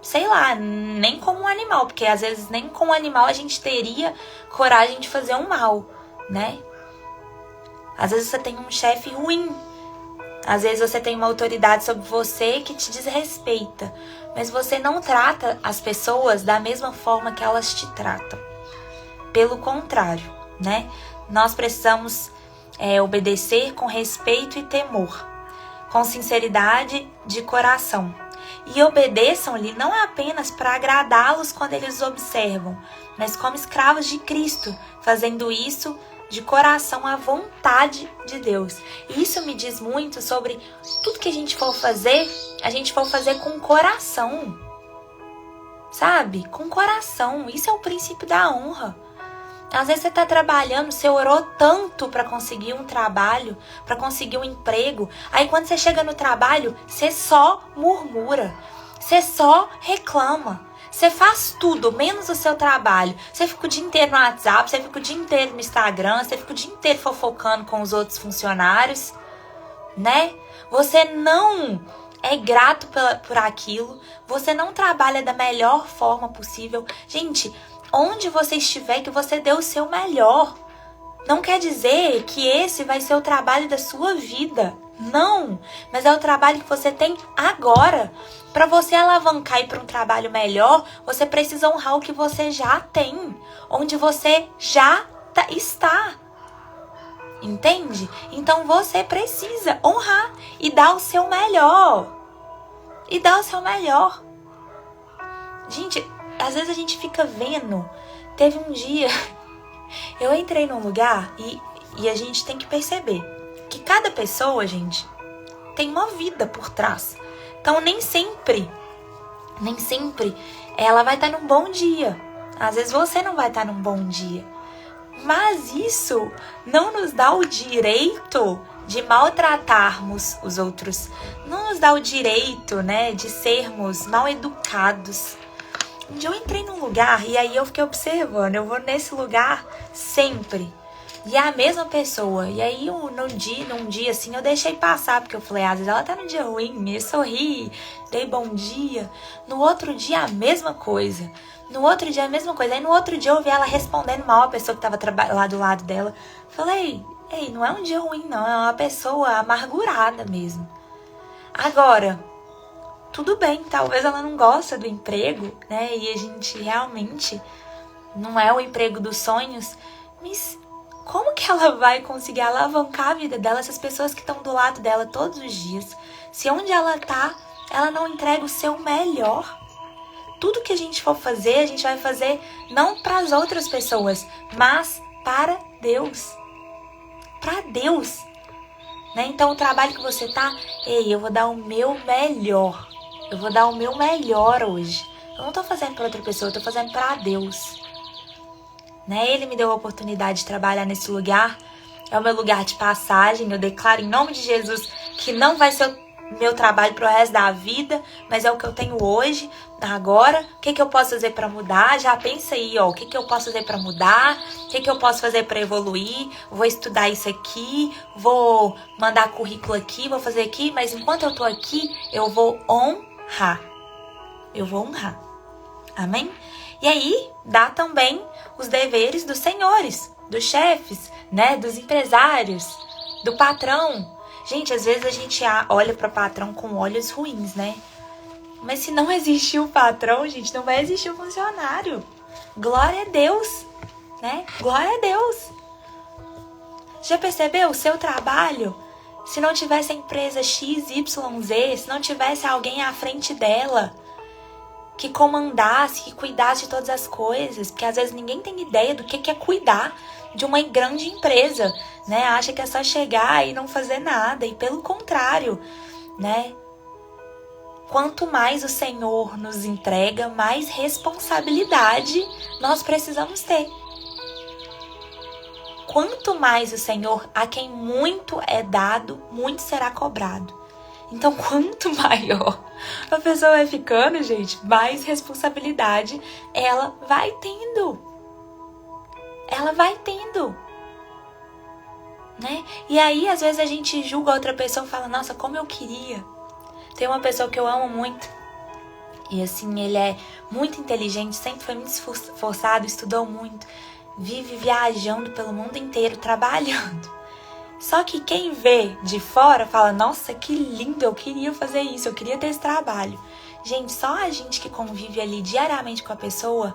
sei lá, nem como um animal, porque às vezes nem com um animal a gente teria coragem de fazer um mal, né? Às vezes você tem um chefe ruim. Às vezes você tem uma autoridade sobre você que te desrespeita, mas você não trata as pessoas da mesma forma que elas te tratam. Pelo contrário, né? Nós precisamos obedecer com respeito e temor, com sinceridade de coração. E obedeçam-lhe não apenas para agradá-los quando eles observam, mas como escravos de Cristo, fazendo isso de coração à vontade de Deus. E isso me diz muito sobre tudo que a gente for fazer com coração. Sabe? Com coração. Isso é o princípio da honra. Às vezes você está trabalhando, você orou tanto para conseguir um trabalho, para conseguir um emprego. Aí quando você chega no trabalho, você só murmura, você só reclama. Você faz tudo, menos o seu trabalho. Você fica o dia inteiro no WhatsApp, você fica o dia inteiro no Instagram, você fica o dia inteiro fofocando com os outros funcionários, né? Você não é grato por aquilo, você não trabalha da melhor forma possível. Gente, onde você estiver, que você dê o seu melhor. Não quer dizer que esse vai ser o trabalho da sua vida. Não, mas é o trabalho que você tem agora. Para você alavancar e ir para um trabalho melhor, você precisa honrar o que você já tem, onde você já está. Entende? Então você precisa honrar e dar o seu melhor. E dar o seu melhor. Gente, às vezes a gente fica vendo. Teve um dia, eu entrei num lugar e a gente tem que perceber que cada pessoa, gente, tem uma vida por trás. Então nem sempre ela vai estar num bom dia. Às vezes você não vai estar num bom dia. Mas isso não nos dá o direito de maltratarmos os outros. Não nos dá o direito, né, de sermos mal educados. Um dia eu entrei num lugar e aí eu fiquei observando. Eu vou nesse lugar sempre. E é a mesma pessoa. E aí num dia assim eu deixei passar. Porque eu falei, às vezes ela tá num dia ruim. Eu sorri, dei bom dia. No outro dia a mesma coisa. No outro dia a mesma coisa. Aí no outro dia eu vi ela respondendo mal a pessoa que tava lá do lado dela. Falei, ei, não é um dia ruim não. É uma pessoa amargurada mesmo. Agora, tudo bem, talvez ela não gosta do emprego, né? E a gente realmente não é o emprego dos sonhos. Mas como que ela vai conseguir alavancar a vida dela, essas pessoas que estão do lado dela todos os dias? Se onde ela tá, ela não entrega o seu melhor. Tudo que a gente for fazer, a gente vai fazer não para as outras pessoas, mas para Deus. Para Deus. Né? Então o trabalho que você tá, ei, eu vou dar o meu melhor. Eu vou dar o meu melhor hoje. Eu não tô fazendo para outra pessoa, eu tô fazendo para Deus. Né? Ele me deu a oportunidade de trabalhar nesse lugar. É o meu lugar de passagem. Eu declaro em nome de Jesus que não vai ser o meu trabalho pro resto da vida, mas é o que eu tenho hoje, agora. O que eu posso fazer para mudar? Já pensa aí, ó, o que eu posso fazer para mudar? O que eu posso fazer para evoluir? Vou estudar isso aqui, vou mandar currículo aqui, vou fazer aqui, mas enquanto eu tô aqui, eu vou honrar. Eu vou honrar. Amém? E aí, dá também os deveres dos senhores, dos chefes, né? Dos empresários, do patrão. Gente, às vezes a gente olha para o patrão com olhos ruins, né? Mas se não existir o patrão, gente, não vai existir o funcionário. Glória a Deus, né? Glória a Deus. Já percebeu? O seu trabalho, se não tivesse a empresa XYZ, se não tivesse alguém à frente dela que comandasse, que cuidasse de todas as coisas, porque às vezes ninguém tem ideia do que é cuidar de uma grande empresa, né? Acha que é só chegar e não fazer nada, e pelo contrário, né? Quanto mais o Senhor nos entrega, mais responsabilidade nós precisamos ter. Quanto mais o Senhor, a quem muito é dado, muito será cobrado. Então, quanto maior a pessoa vai ficando, gente, mais responsabilidade ela vai tendo. Ela vai tendo. Né? E aí, às vezes, a gente julga outra pessoa e fala, nossa, como eu queria. Tem uma pessoa que eu amo muito. E assim, ele é muito inteligente, sempre foi muito esforçado, estudou muito. Vive viajando pelo mundo inteiro, trabalhando. Só que quem vê de fora fala, nossa, que lindo, eu queria fazer isso, eu queria ter esse trabalho. Gente, só a gente que convive ali diariamente com a pessoa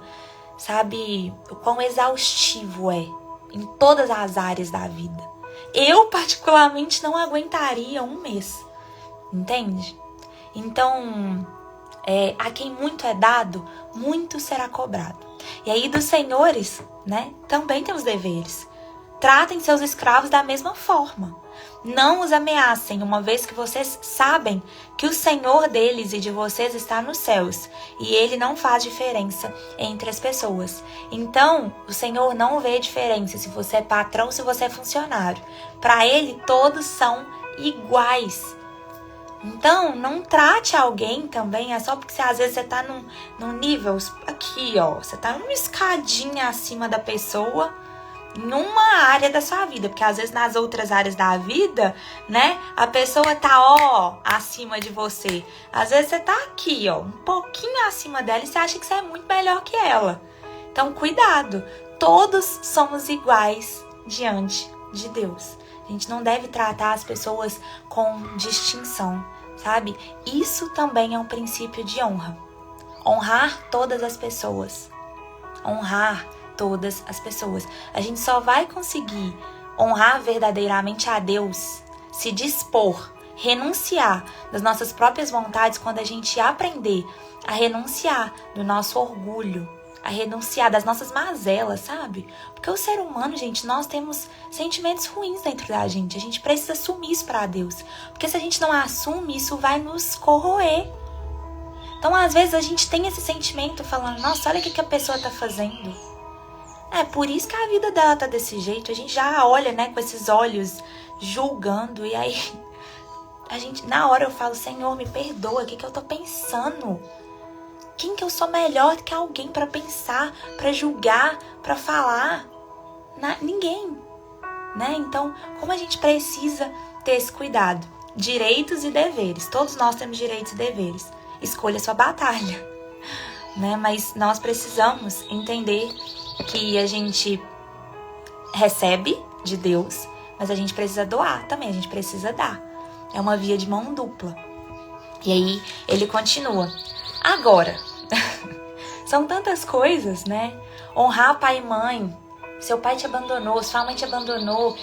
sabe o quão exaustivo é em todas as áreas da vida. Eu, particularmente, não aguentaria um mês, entende? Então, a quem muito é dado, muito será cobrado. E aí dos senhores, né, também tem os deveres. Tratem seus escravos da mesma forma. não os ameacem, uma vez que vocês sabem que o Senhor deles e de vocês está nos céus, e Ele não faz diferença entre as pessoas. Então, o Senhor não vê diferença se você é patrão ou se você é funcionário. Para Ele, todos são iguais. Então, não trate alguém também, é só porque às vezes você tá num nível, aqui ó, você tá numa escadinha acima da pessoa, numa área da sua vida, porque às vezes nas outras áreas da vida, né, a pessoa tá, ó, acima de você. Às vezes você tá aqui, ó, um pouquinho acima dela e você acha que você é muito melhor que ela. Então, cuidado, todos somos iguais diante de Deus. A gente não deve tratar as pessoas com distinção, sabe? Isso também é um princípio de honra. Honrar todas as pessoas. Honrar todas as pessoas. A gente só vai conseguir honrar verdadeiramente a Deus, se dispor, renunciar das nossas próprias vontades quando a gente aprender a renunciar do nosso orgulho, a renunciar das nossas mazelas, sabe? Porque o ser humano, gente, nós temos sentimentos ruins dentro da gente. A gente precisa assumir isso para Deus. Porque se a gente não assume, isso vai nos corroer. Então, às vezes, a gente tem esse sentimento falando, nossa, olha o que a pessoa tá fazendo. É por isso que a vida dela tá desse jeito. A gente já olha, né, com esses olhos julgando. E aí, na hora eu falo, Senhor, me perdoa, o que eu tô pensando? Quem que eu sou melhor do que alguém para pensar, para julgar, para falar? Ninguém, né? Então, como a gente precisa ter esse cuidado? Direitos e deveres. Todos nós temos direitos e deveres. Escolha sua batalha, né? Mas nós precisamos entender que a gente recebe de Deus, mas a gente precisa doar também, a gente precisa dar. É uma via de mão dupla. E aí, ele continua. Agora, são tantas coisas, né? Honrar pai e mãe. Seu pai te abandonou, sua mãe te abandonou,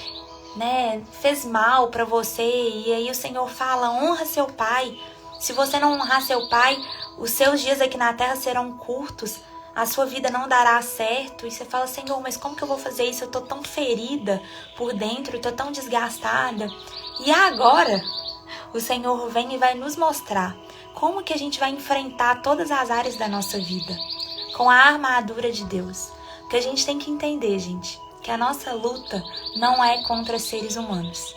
né? Fez mal pra você. E aí o Senhor fala, honra seu pai. Se você não honrar seu pai, os seus dias aqui na terra serão curtos. A sua vida não dará certo. E você fala, Senhor, mas como que eu vou fazer isso? Eu tô tão ferida por dentro, eu tô tão desgastada. E agora, o Senhor vem e vai nos mostrar como que a gente vai enfrentar todas as áreas da nossa vida com a armadura de Deus. Porque a gente tem que entender, gente, que a nossa luta não é contra seres humanos.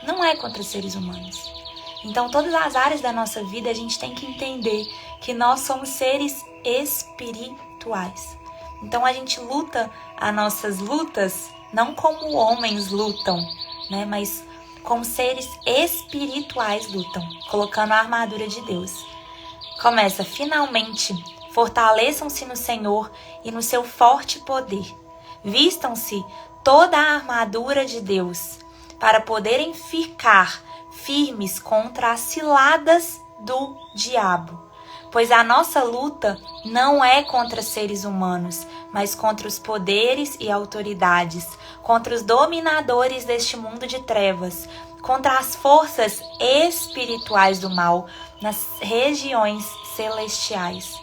Não é contra seres humanos. Então, todas as áreas da nossa vida, a gente tem que entender que nós somos seres espirituais. Então, a gente luta as nossas lutas não como homens lutam, né? Mas como seres espirituais lutam, colocando a armadura de Deus. Começa, finalmente, fortaleçam-se no Senhor e no seu forte poder. Vistam-se toda a armadura de Deus, para poderem ficar firmes contra as ciladas do diabo. Pois a nossa luta não é contra seres humanos, mas contra os poderes e autoridades, contra os dominadores deste mundo de trevas, contra as forças espirituais do mal nas regiões celestiais.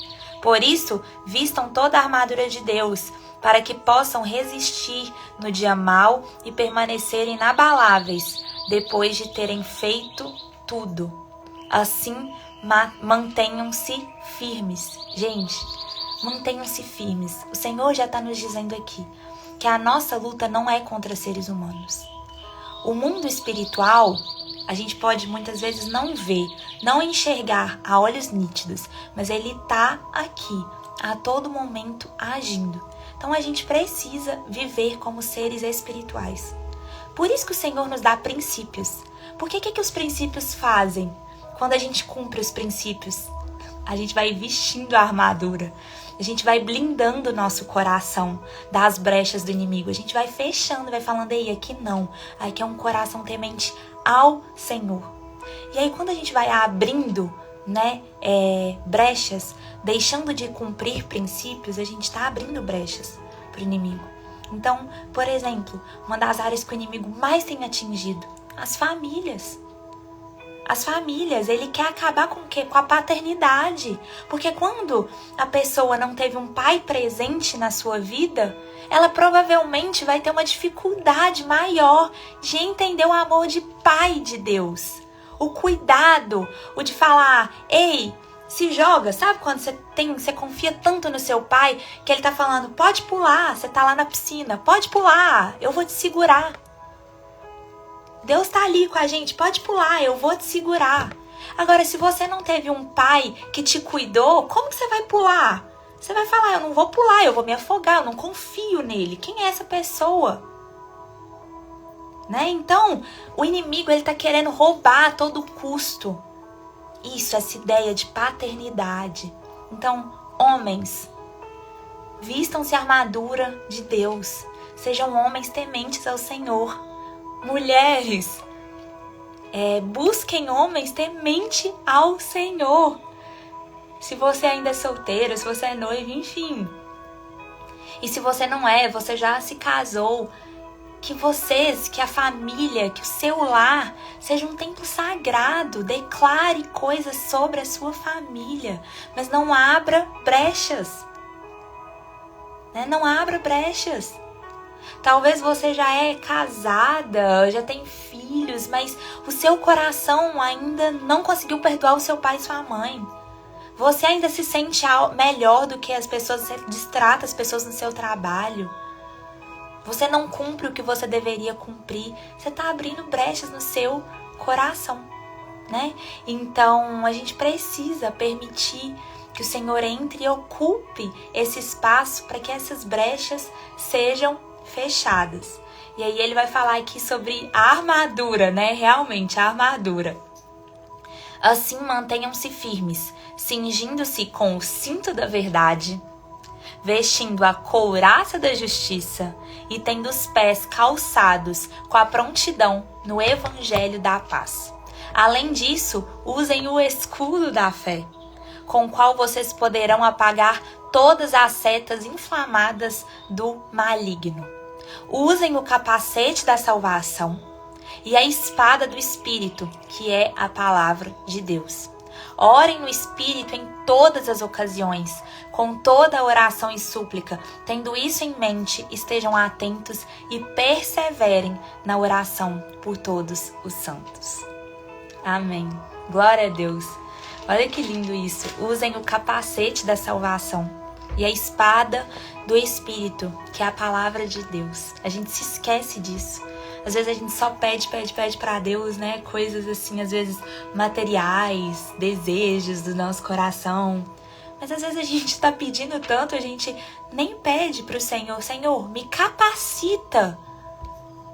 Por isso, vistam toda a armadura de Deus, para que possam resistir no dia mau e permanecerem inabaláveis, depois de terem feito tudo. Assim, mantenham-se firmes. Gente, mantenham-se firmes. O Senhor já está nos dizendo aqui que a nossa luta não é contra seres humanos. O mundo espiritual, a gente pode muitas vezes não ver, não enxergar a olhos nítidos, mas ele está aqui, a todo momento agindo. Então a gente precisa viver como seres espirituais. Por isso que o Senhor nos dá princípios. Por que os princípios fazem? Quando a gente cumpre os princípios, a gente vai vestindo a armadura. A gente vai blindando o nosso coração das brechas do inimigo. A gente vai fechando, vai falando, ei, aqui não. Aqui é um coração temente ao Senhor. E aí quando a gente vai abrindo, né, brechas, deixando de cumprir princípios, a gente está abrindo brechas para o inimigo. Então, por exemplo, uma das áreas que o inimigo mais tem atingido, as famílias. as famílias. Ele quer acabar com o quê? Com a paternidade. Porque quando a pessoa não teve um pai presente na sua vida, ela provavelmente vai ter uma dificuldade maior de entender o amor de pai de Deus. O cuidado, o de falar, ei, se joga. Sabe quando você confia tanto no seu pai que ele tá falando, pode pular, você tá lá na piscina, pode pular, eu vou te segurar. Deus tá ali com a gente, pode pular, eu vou te segurar. Agora, se você não teve um pai que te cuidou, como que você vai pular? Você vai falar, eu não vou pular, eu vou me afogar, eu não confio nele. Quem é essa pessoa? Né? Então, o inimigo ele tá querendo roubar a todo custo. Isso, essa ideia de paternidade. Então, homens, vistam-se a armadura de Deus. Sejam homens tementes ao Senhor. Mulheres, busquem homens tementes ao Senhor. Se você ainda é solteiro, se você é noivo, enfim. E se você não é, você já se casou. Que a família, que o seu lar seja um templo sagrado. Declare coisas sobre a sua família, mas não abra brechas. Né? Não abra brechas. Talvez você já é casada, já tem filhos, mas o seu coração ainda não conseguiu perdoar o seu pai e sua mãe. Você ainda se sente melhor do que as pessoas, você distrata as pessoas no seu trabalho. Você não cumpre o que você deveria cumprir. Você está abrindo brechas no seu coração, né? Então, a gente precisa permitir que o Senhor entre e ocupe esse espaço para que essas brechas sejam fechadas. E aí ele vai falar aqui sobre a armadura, né? Realmente, a armadura. Assim, mantenham-se firmes, cingindo-se com o cinto da verdade, vestindo a couraça da justiça e tendo os pés calçados com a prontidão no evangelho da paz. Além disso, usem o escudo da fé, com o qual vocês poderão apagar todas as setas inflamadas do maligno. Usem o capacete da salvação e a espada do Espírito, que é a palavra de Deus. Orem no Espírito em todas as ocasiões, com toda a oração e súplica. Tendo isso em mente, estejam atentos e perseverem na oração por todos os santos. Amém. Glória a Deus. Olha que lindo isso. Usem o capacete da salvação e a espada do Espírito, que é a palavra de Deus. A gente se esquece disso. Às vezes a gente só pede para Deus, né? Coisas assim, às vezes materiais, desejos do nosso coração. Mas às vezes a gente tá pedindo tanto, a gente nem pede pro Senhor. Senhor, me capacita.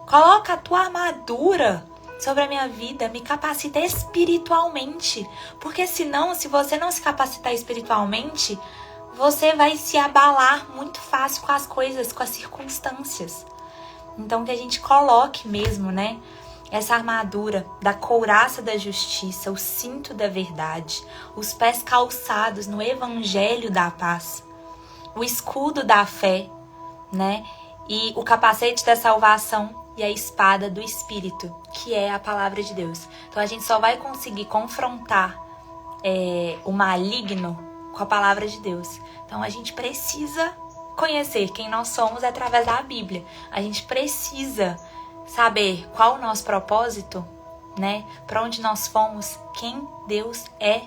Coloca a tua armadura sobre a minha vida, me capacita espiritualmente. Porque senão, se você não se capacitar espiritualmente, você vai se abalar muito fácil com as coisas, com as circunstâncias. Então que a gente coloque mesmo, né? Essa armadura da couraça da justiça, o cinto da verdade, os pés calçados no evangelho da paz, o escudo da fé, né? E o capacete da salvação e a espada do Espírito, que é a palavra de Deus. Então a gente só vai conseguir confrontar o maligno com a palavra de Deus. Então a gente precisa conhecer quem nós somos através da Bíblia. A gente precisa saber qual o nosso propósito, né? Para onde nós fomos, quem Deus é,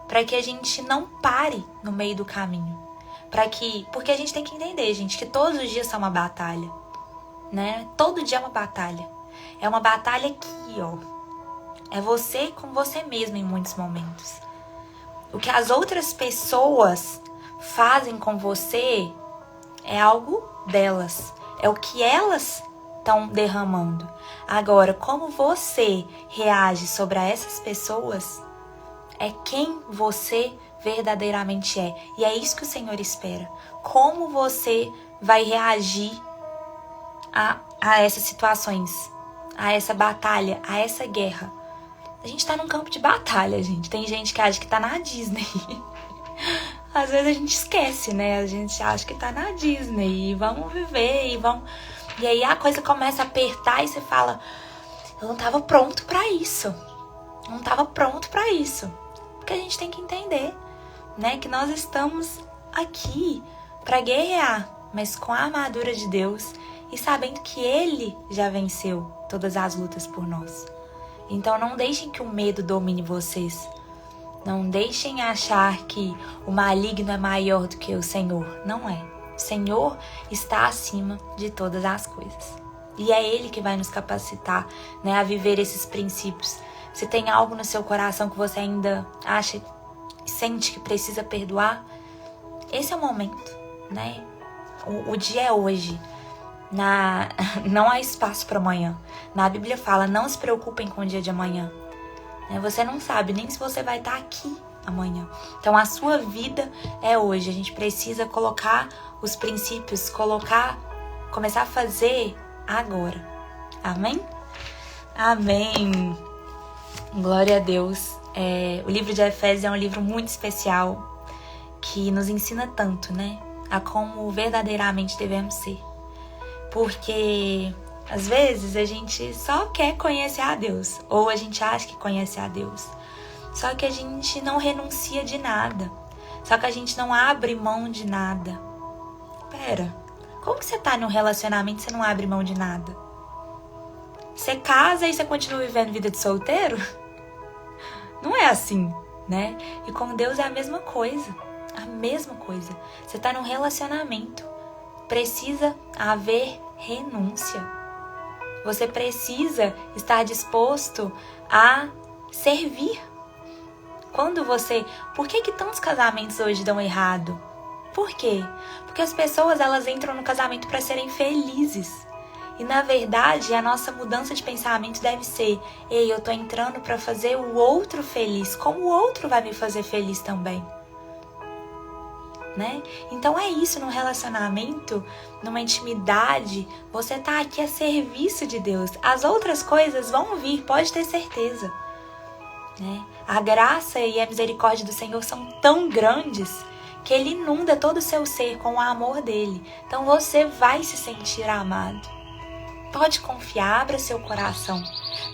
para que a gente não pare no meio do caminho. Porque a gente tem que entender, gente, que todos os dias são uma batalha, né? Todo dia é uma batalha. É uma batalha aqui, ó. É você com você mesmo em muitos momentos. O que as outras pessoas fazem com você é algo delas. É o que elas estão derramando. Agora, como você reage sobre essas pessoas é quem você verdadeiramente é. E é isso que o Senhor espera. Como você vai reagir a essas situações, a essa batalha, a essa guerra. A gente tá num campo de batalha, gente. Tem gente que acha que tá na Disney. Às vezes a gente esquece, né? A gente acha que tá na Disney e vamos viver e aí a coisa começa a apertar e você fala, eu não tava pronto pra isso. não estava pronto para isso. Porque a gente tem que entender, né, que nós estamos aqui para guerrear, mas com a armadura de Deus e sabendo que Ele já venceu todas as lutas por nós. Então não deixem que o medo domine vocês. Não deixem achar que o maligno é maior do que o Senhor. Não é. O Senhor está acima de todas as coisas. E é Ele que vai nos capacitar, né, a viver esses princípios. Se tem algo no seu coração que você ainda acha, sente que precisa perdoar, esse é o momento, né? O dia é hoje. Não há espaço para amanhã. Na Bíblia fala, não se preocupem com o dia de amanhã. Você não sabe nem se você vai estar aqui amanhã. Então a sua vida é hoje. A gente precisa colocar os princípios, começar a fazer agora. Amém? Amém. Glória a Deus. O livro de Efésios é um livro muito especial que nos ensina tanto, né? A como verdadeiramente devemos ser. Porque às vezes a gente só quer conhecer a Deus, ou a gente acha que conhece a Deus. Só que a gente não renuncia de nada. Só que a gente não abre mão de nada. Pera, como que você tá num relacionamento e você não abre mão de nada? Você casa e você continua vivendo vida de solteiro? Não é assim, né? E com Deus é a mesma coisa. A mesma coisa. Você tá num relacionamento. Precisa haver renúncia. Você precisa estar disposto a servir. Por que tantos casamentos hoje dão errado? Por quê? Porque as pessoas elas entram no casamento para serem felizes. E na verdade, a nossa mudança de pensamento deve ser: ei, eu tô entrando para fazer o outro feliz, como o outro vai me fazer feliz também. Né? Então é isso, num relacionamento, numa intimidade, você tá aqui a serviço de Deus. As outras coisas vão vir, pode ter certeza. Né? A graça e a misericórdia do Senhor são tão grandes que Ele inunda todo o seu ser com o amor dele. Então você vai se sentir amado. Pode confiar, abra seu coração.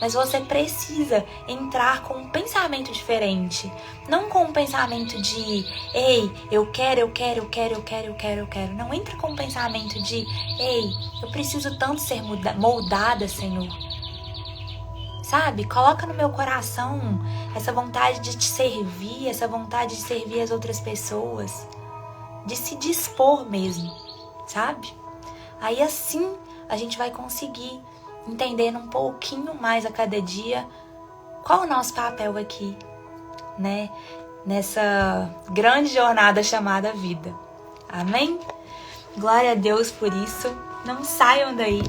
Mas você precisa entrar com um pensamento diferente. Não com um pensamento de, ei, eu quero. Não, entra com um pensamento de, ei, eu preciso tanto ser moldada, Senhor. Sabe? Coloca no meu coração essa vontade de te servir, essa vontade de servir as outras pessoas. De se dispor mesmo, sabe? Aí assim a gente vai conseguir entendendo um pouquinho mais a cada dia qual o nosso papel aqui, né? Nessa grande jornada chamada vida. Amém? Glória a Deus por isso. Não saiam daí.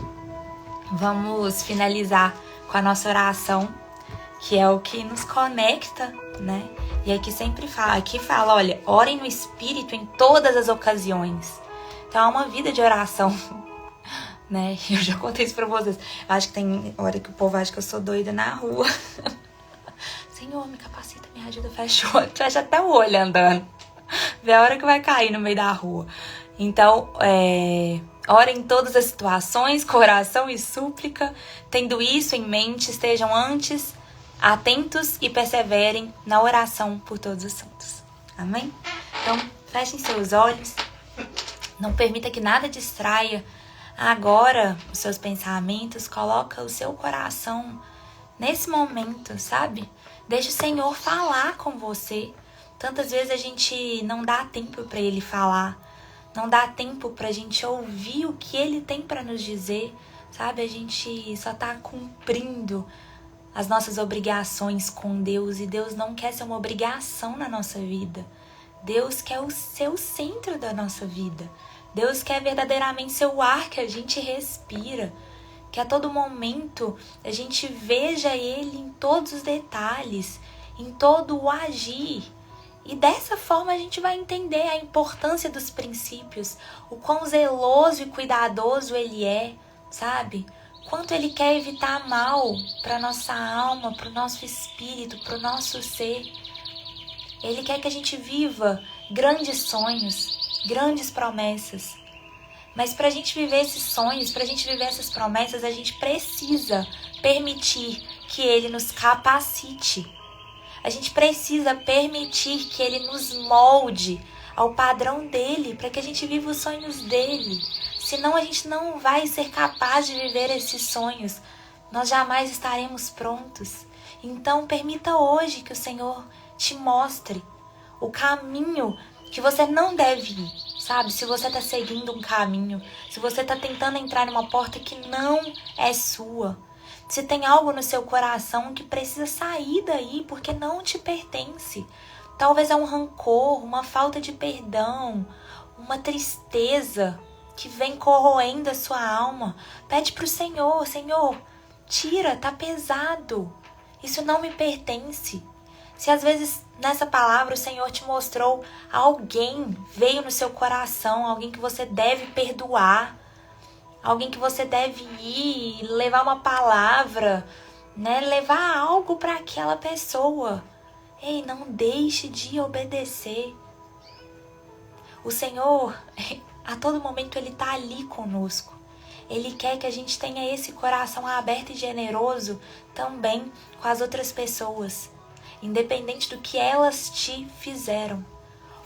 Vamos finalizar com a nossa oração, que é o que nos conecta, né? E aqui fala, olha, orem no Espírito em todas as ocasiões. Então é uma vida de oração. Né? Eu já contei isso pra vocês. Acho que tem hora que o povo acha que eu sou doida na rua. Senhor, me capacita, me ajuda, fecha até o olho andando. Vê a hora que vai cair no meio da rua. Então, ora em todas as situações, coração e súplica. Tendo isso em mente, estejam antes atentos e perseverem na oração por todos os santos. Amém? Então, fechem seus olhos. Não permita que nada distraia agora os seus pensamentos. Coloca o seu coração nesse momento, sabe? Deixa o Senhor falar com você. Tantas vezes a gente não dá tempo para Ele falar. Não dá tempo pra gente ouvir o que Ele tem para nos dizer, sabe? A gente só tá cumprindo as nossas obrigações com Deus. E Deus não quer ser uma obrigação na nossa vida. Deus quer o seu centro da nossa vida. Deus quer verdadeiramente ser o ar que a gente respira, que a todo momento a gente veja Ele em todos os detalhes, em todo o agir. E dessa forma a gente vai entender a importância dos princípios, o quão zeloso e cuidadoso Ele é, sabe? Quanto Ele quer evitar mal para nossa alma, para o nosso espírito, para o nosso ser. Ele quer que a gente viva grandes sonhos, grandes promessas. Mas para a gente viver esses sonhos, para a gente viver essas promessas, a gente precisa permitir que Ele nos capacite. A gente precisa permitir que Ele nos molde ao padrão dele, para que a gente viva os sonhos dele. Senão a gente não vai ser capaz de viver esses sonhos. Nós jamais estaremos prontos. Então permita hoje que o Senhor te mostre o caminho que você não deve ir, sabe? Se você está seguindo um caminho, se você está tentando entrar numa porta que não é sua, se tem algo no seu coração que precisa sair daí porque não te pertence. Talvez é um rancor, uma falta de perdão, uma tristeza que vem corroendo a sua alma. Pede para o Senhor, Senhor, tira, tá pesado. Isso não me pertence. Se às vezes nessa palavra o Senhor te mostrou alguém, veio no seu coração, alguém que você deve perdoar, alguém que você deve ir, levar uma palavra, né? Levar algo para aquela pessoa. Ei, não deixe de obedecer. O Senhor, a todo momento, Ele está ali conosco. Ele quer que a gente tenha esse coração aberto e generoso também com as outras pessoas, independente do que elas te fizeram.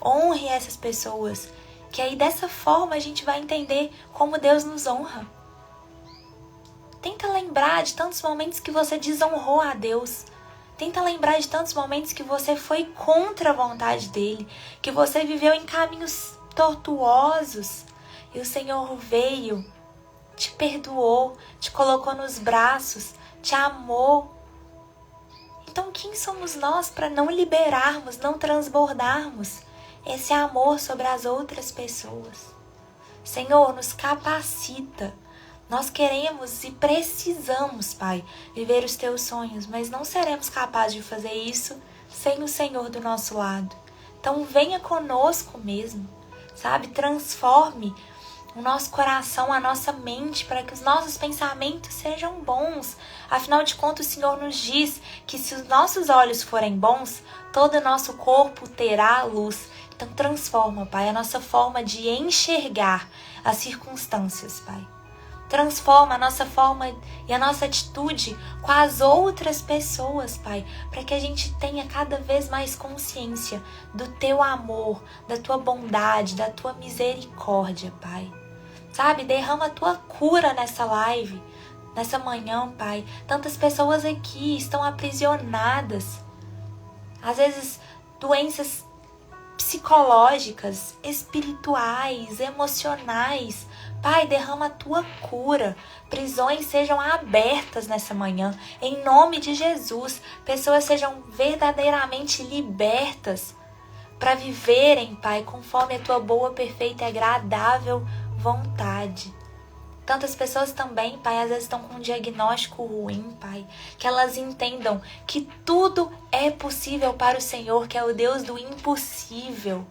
Honre essas pessoas, que aí dessa forma a gente vai entender como Deus nos honra. Tenta lembrar de tantos momentos que você desonrou a Deus. Tenta lembrar de tantos momentos que você foi contra a vontade dele, que você viveu em caminhos tortuosos e o Senhor veio, te perdoou, te colocou nos braços, te amou. Então quem somos nós para não liberarmos, não transbordarmos esse amor sobre as outras pessoas? Senhor, nos capacita. Nós queremos e precisamos, Pai, viver os teus sonhos, mas não seremos capazes de fazer isso sem o Senhor do nosso lado. Então venha conosco mesmo, sabe? Transforme o nosso coração, a nossa mente, para que os nossos pensamentos sejam bons. Afinal de contas, o Senhor nos diz que se os nossos olhos forem bons, todo o nosso corpo terá luz. Então transforma, Pai, a nossa forma de enxergar as circunstâncias, Pai. Transforma a nossa forma e a nossa atitude com as outras pessoas, Pai, para que a gente tenha cada vez mais consciência do Teu amor, da Tua bondade, da Tua misericórdia, Pai. Sabe, derrama a Tua cura nessa live, nessa manhã, Pai. Tantas pessoas aqui estão aprisionadas, às vezes doenças psicológicas, espirituais, emocionais. Pai, derrama a Tua cura. Prisões sejam abertas nessa manhã. Em nome de Jesus, pessoas sejam verdadeiramente libertas para viverem, Pai, conforme a Tua boa, perfeita e agradável vontade. Tantas pessoas também, Pai, às vezes estão com um diagnóstico ruim, Pai. Que elas entendam que tudo é possível para o Senhor, que é o Deus do impossível.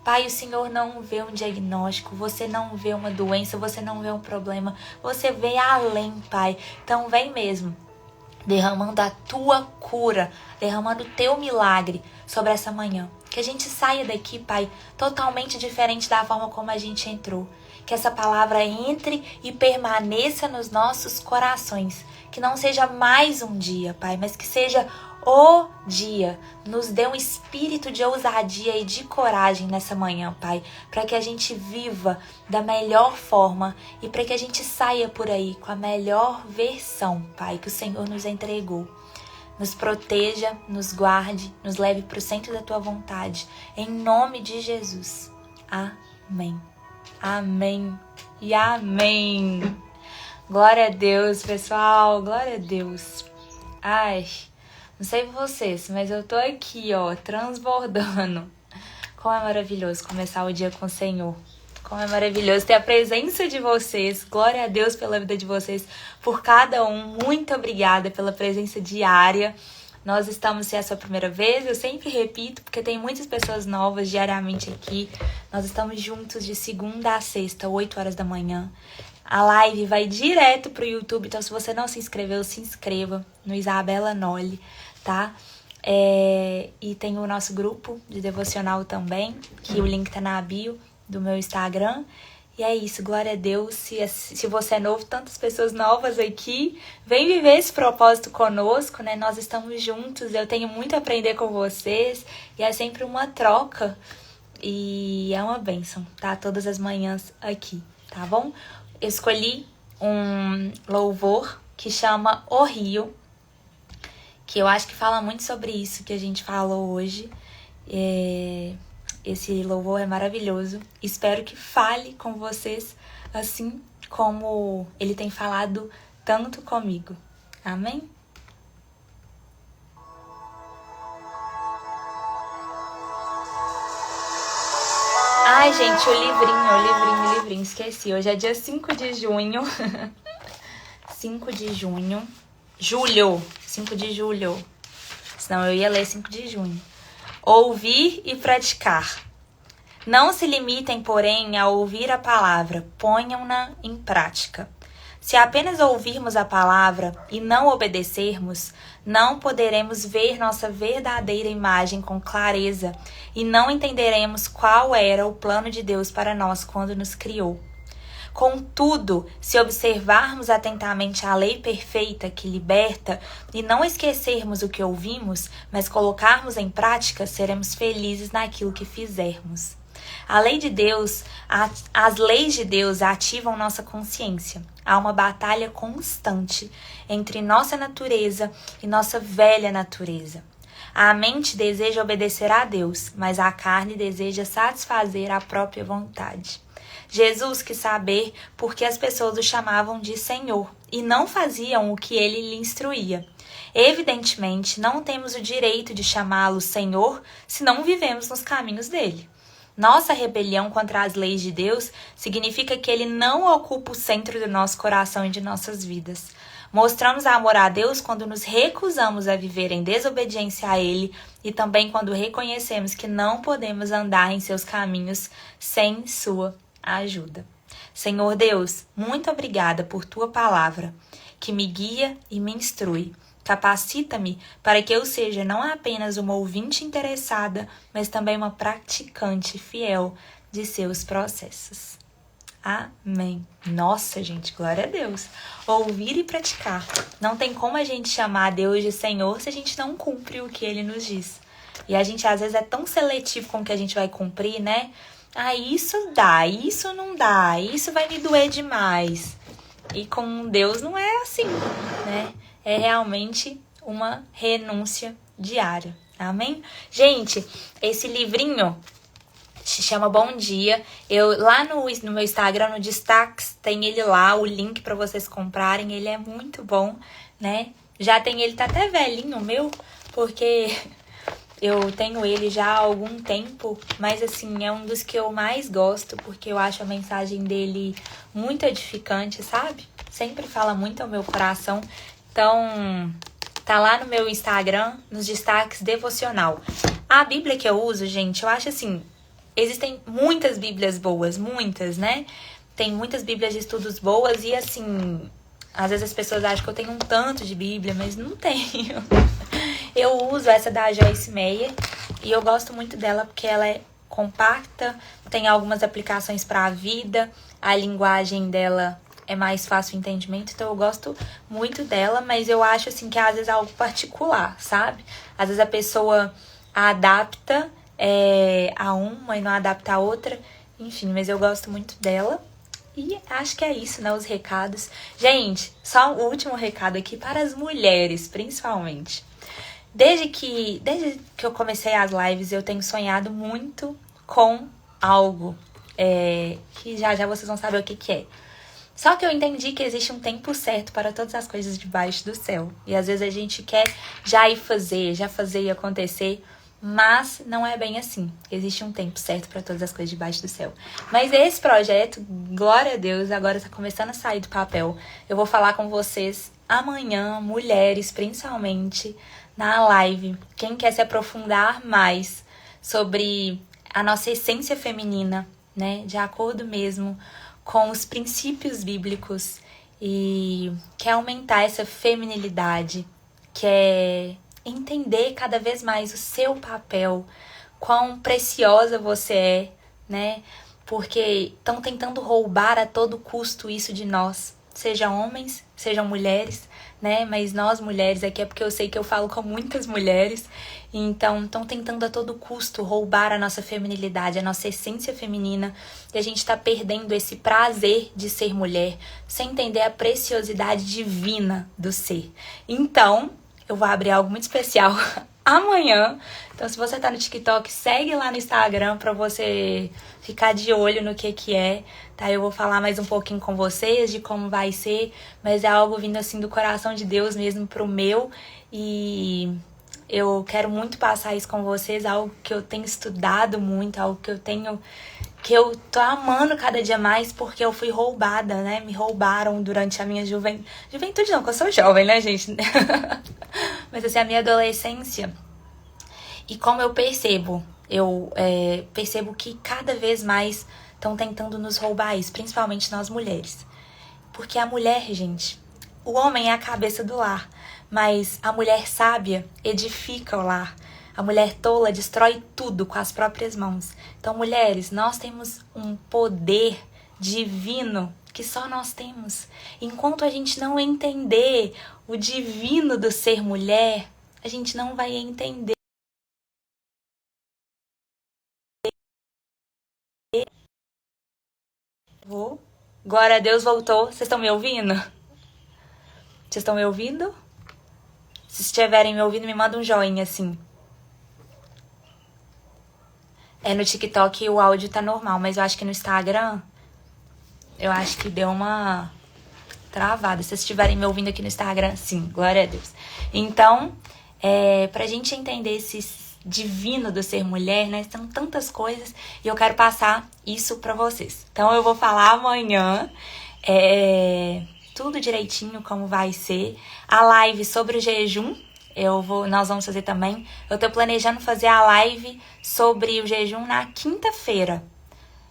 Pai, o Senhor não vê um diagnóstico, você não vê uma doença, você não vê um problema, você vê além, Pai. Então vem mesmo, derramando a Tua cura, derramando o Teu milagre sobre essa manhã. Que a gente saia daqui, Pai, totalmente diferente da forma como a gente entrou. Que essa palavra entre e permaneça nos nossos corações. Que não seja mais um dia, Pai, mas que seja o dia. Nos dê um espírito de ousadia e de coragem nessa manhã, Pai, para que a gente viva da melhor forma e para que a gente saia por aí com a melhor versão, Pai, que o Senhor nos entregou. Nos proteja, nos guarde, nos leve para o centro da Tua vontade. Em nome de Jesus. Amém. Amém e amém. Glória a Deus, pessoal. Glória a Deus. Ai, não sei vocês, mas eu tô aqui, ó, transbordando. Como é maravilhoso começar o dia com o Senhor. Como é maravilhoso ter a presença de vocês. Glória a Deus pela vida de vocês, por cada um. Muito obrigada pela presença diária. Nós estamos, se é a sua primeira vez, eu sempre repito, porque tem muitas pessoas novas diariamente aqui. Nós estamos juntos de segunda a sexta, 8 horas da manhã. A live vai direto pro YouTube, então se você não se inscreveu, se inscreva no Isabela Noli, tá? E tem o nosso grupo de devocional também, que o link tá na bio do meu Instagram. E é isso, glória a Deus. Se você é novo, tantas pessoas novas aqui, vem viver esse propósito conosco, né? Nós estamos juntos, eu tenho muito a aprender com vocês e é sempre uma troca e é uma bênção, tá? Todas as manhãs aqui, tá bom? Eu escolhi um louvor que chama O Rio, que eu acho que fala muito sobre isso que a gente falou hoje. Esse louvor é maravilhoso. Espero que fale com vocês assim como ele tem falado tanto comigo. Amém? Ai, gente, o livrinho, esqueci. Hoje é dia 5 de junho. 5 de junho. 5 de julho. Senão eu ia ler 5 de junho. Ouvir e praticar. Não se limitem, porém, a ouvir a palavra, ponham-na em prática. Se apenas ouvirmos a palavra e não obedecermos, não poderemos ver nossa verdadeira imagem com clareza e não entenderemos qual era o plano de Deus para nós quando nos criou. Contudo, se observarmos atentamente a lei perfeita que liberta e não esquecermos o que ouvimos, mas colocarmos em prática, seremos felizes naquilo que fizermos. A lei de Deus, as leis de Deus ativam nossa consciência. Há uma batalha constante entre nossa natureza e nossa velha natureza. A mente deseja obedecer a Deus, mas a carne deseja satisfazer a própria vontade. Jesus quis saber por que as pessoas o chamavam de Senhor e não faziam o que ele lhe instruía. Evidentemente, não temos o direito de chamá-lo Senhor se não vivemos nos caminhos dele. Nossa rebelião contra as leis de Deus significa que ele não ocupa o centro do nosso coração e de nossas vidas. Mostramos amor a Deus quando nos recusamos a viver em desobediência a Ele e também quando reconhecemos que não podemos andar em seus caminhos sem sua ajuda. Senhor Deus, muito obrigada por tua palavra, que me guia e me instrui. Capacita-me para que eu seja não apenas uma ouvinte interessada, mas também uma praticante fiel de seus processos. Amém. Nossa, gente, glória a Deus. Ouvir e praticar. Não tem como a gente chamar Deus de Senhor se a gente não cumpre o que Ele nos diz. E a gente, às vezes, é tão seletivo com o que a gente vai cumprir, né? Ah, isso dá, isso não dá, isso vai me doer demais. E com Deus não é assim, né? É realmente uma renúncia diária. Amém? Gente, esse livrinho se chama Bom Dia. Eu lá no meu Instagram, no Destaques, tem ele lá, o link para vocês comprarem. Ele é muito bom, né? Já tem ele, tá até velhinho o meu, porque eu tenho ele já há algum tempo, mas assim, é um dos que eu mais gosto, porque eu acho a mensagem dele muito edificante, sabe? Sempre fala muito ao meu coração. Então, tá lá no meu Instagram, nos destaques devocional. A Bíblia que eu uso, gente, eu acho assim, existem muitas Bíblias boas, muitas, né? Tem muitas Bíblias de estudos boas e assim, às vezes as pessoas acham que eu tenho um tanto de Bíblia, mas não tenho. Eu uso essa da Joyce Meyer e eu gosto muito dela porque ela é compacta, tem algumas aplicações para a vida, a linguagem dela é mais fácil o entendimento, então eu gosto muito dela, mas eu acho assim que às vezes é algo particular, sabe? Às vezes a pessoa adapta a uma e não adapta a outra, enfim, mas eu gosto muito dela. E acho que é isso, né? Os recados. Gente, só o último recado aqui para as mulheres, principalmente. Desde que eu comecei as lives, eu tenho sonhado muito com algo que já vocês vão saber o que é. Só que eu entendi que existe um tempo certo para todas as coisas debaixo do céu. E às vezes a gente quer já fazer e acontecer, mas não é bem assim. Existe um tempo certo para todas as coisas debaixo do céu. Mas esse projeto, glória a Deus, agora está começando a sair do papel. Eu vou falar com vocês amanhã, mulheres principalmente, na live. Quem quer se aprofundar mais sobre a nossa essência feminina, né? De acordo mesmo com os princípios bíblicos e quer aumentar essa feminilidade, quer entender cada vez mais o seu papel, quão preciosa você é, né? porque estão tentando roubar a todo custo isso de nós, sejam homens, sejam mulheres, né? Mas nós mulheres aqui é porque eu sei que eu falo com muitas mulheres, então estão tentando a todo custo roubar a nossa feminilidade, a nossa essência feminina, e a gente está perdendo esse prazer de ser mulher, sem entender a preciosidade divina do ser. Então, eu vou abrir algo muito especial amanhã. Então, se você tá no TikTok, segue lá no Instagram pra você ficar de olho no que é, tá? Eu vou falar mais um pouquinho com vocês de como vai ser, mas é algo vindo assim do coração de Deus mesmo pro meu, e eu quero muito passar isso com vocês, algo que eu tenho estudado muito, algo que eu tô amando cada dia mais, porque eu fui roubada, né? Me roubaram durante a minha juventude não, porque eu sou jovem, né, gente? Mas assim, a minha adolescência. E como eu percebo, percebo que cada vez mais estão tentando nos roubar isso, principalmente nós mulheres. Porque a mulher, gente, o homem é a cabeça do lar, mas a mulher sábia edifica o lar. A mulher tola destrói tudo com as próprias mãos. Então, mulheres, nós temos um poder divino que só nós temos. Enquanto a gente não entender o divino do ser mulher, a gente não vai entender. Glória a Deus, voltou. Vocês estão me ouvindo? Vocês estão me ouvindo? Se estiverem me ouvindo, me manda um joinha assim. No TikTok o áudio tá normal, mas eu acho que no Instagram, eu acho que deu uma travada. Se vocês estiverem me ouvindo aqui no Instagram, sim, glória a Deus. Então, pra gente entender esse divino do ser mulher, né? São tantas coisas e eu quero passar isso pra vocês. Então, eu vou falar amanhã tudo direitinho como vai ser. A live sobre o jejum, nós vamos fazer também. Eu tô planejando fazer a live sobre o jejum na quinta-feira,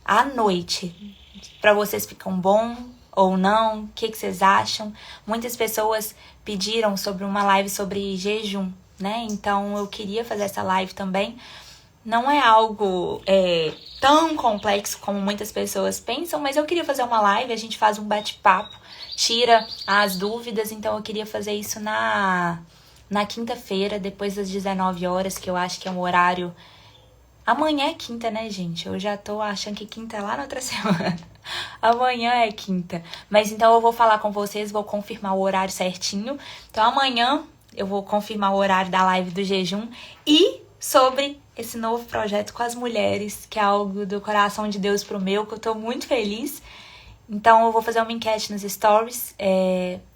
à noite. Pra vocês ficam bom ou não? O que vocês acham? Muitas pessoas pediram sobre uma live sobre jejum, né? Então eu queria fazer essa live também. Não é algo tão complexo como muitas pessoas pensam, mas eu queria fazer uma live, a gente faz um bate-papo, tira as dúvidas, então eu queria fazer isso na quinta-feira, depois das 19 horas, que eu acho que é um horário... Amanhã é quinta, né, gente? Eu já tô achando que quinta é lá na outra semana. Amanhã é quinta. Mas então eu vou falar com vocês, vou confirmar o horário certinho. Então amanhã eu vou confirmar o horário da live do jejum e sobre esse novo projeto com as mulheres, que é algo do coração de Deus pro meu, que eu tô muito feliz. Então eu vou fazer uma enquete nos stories.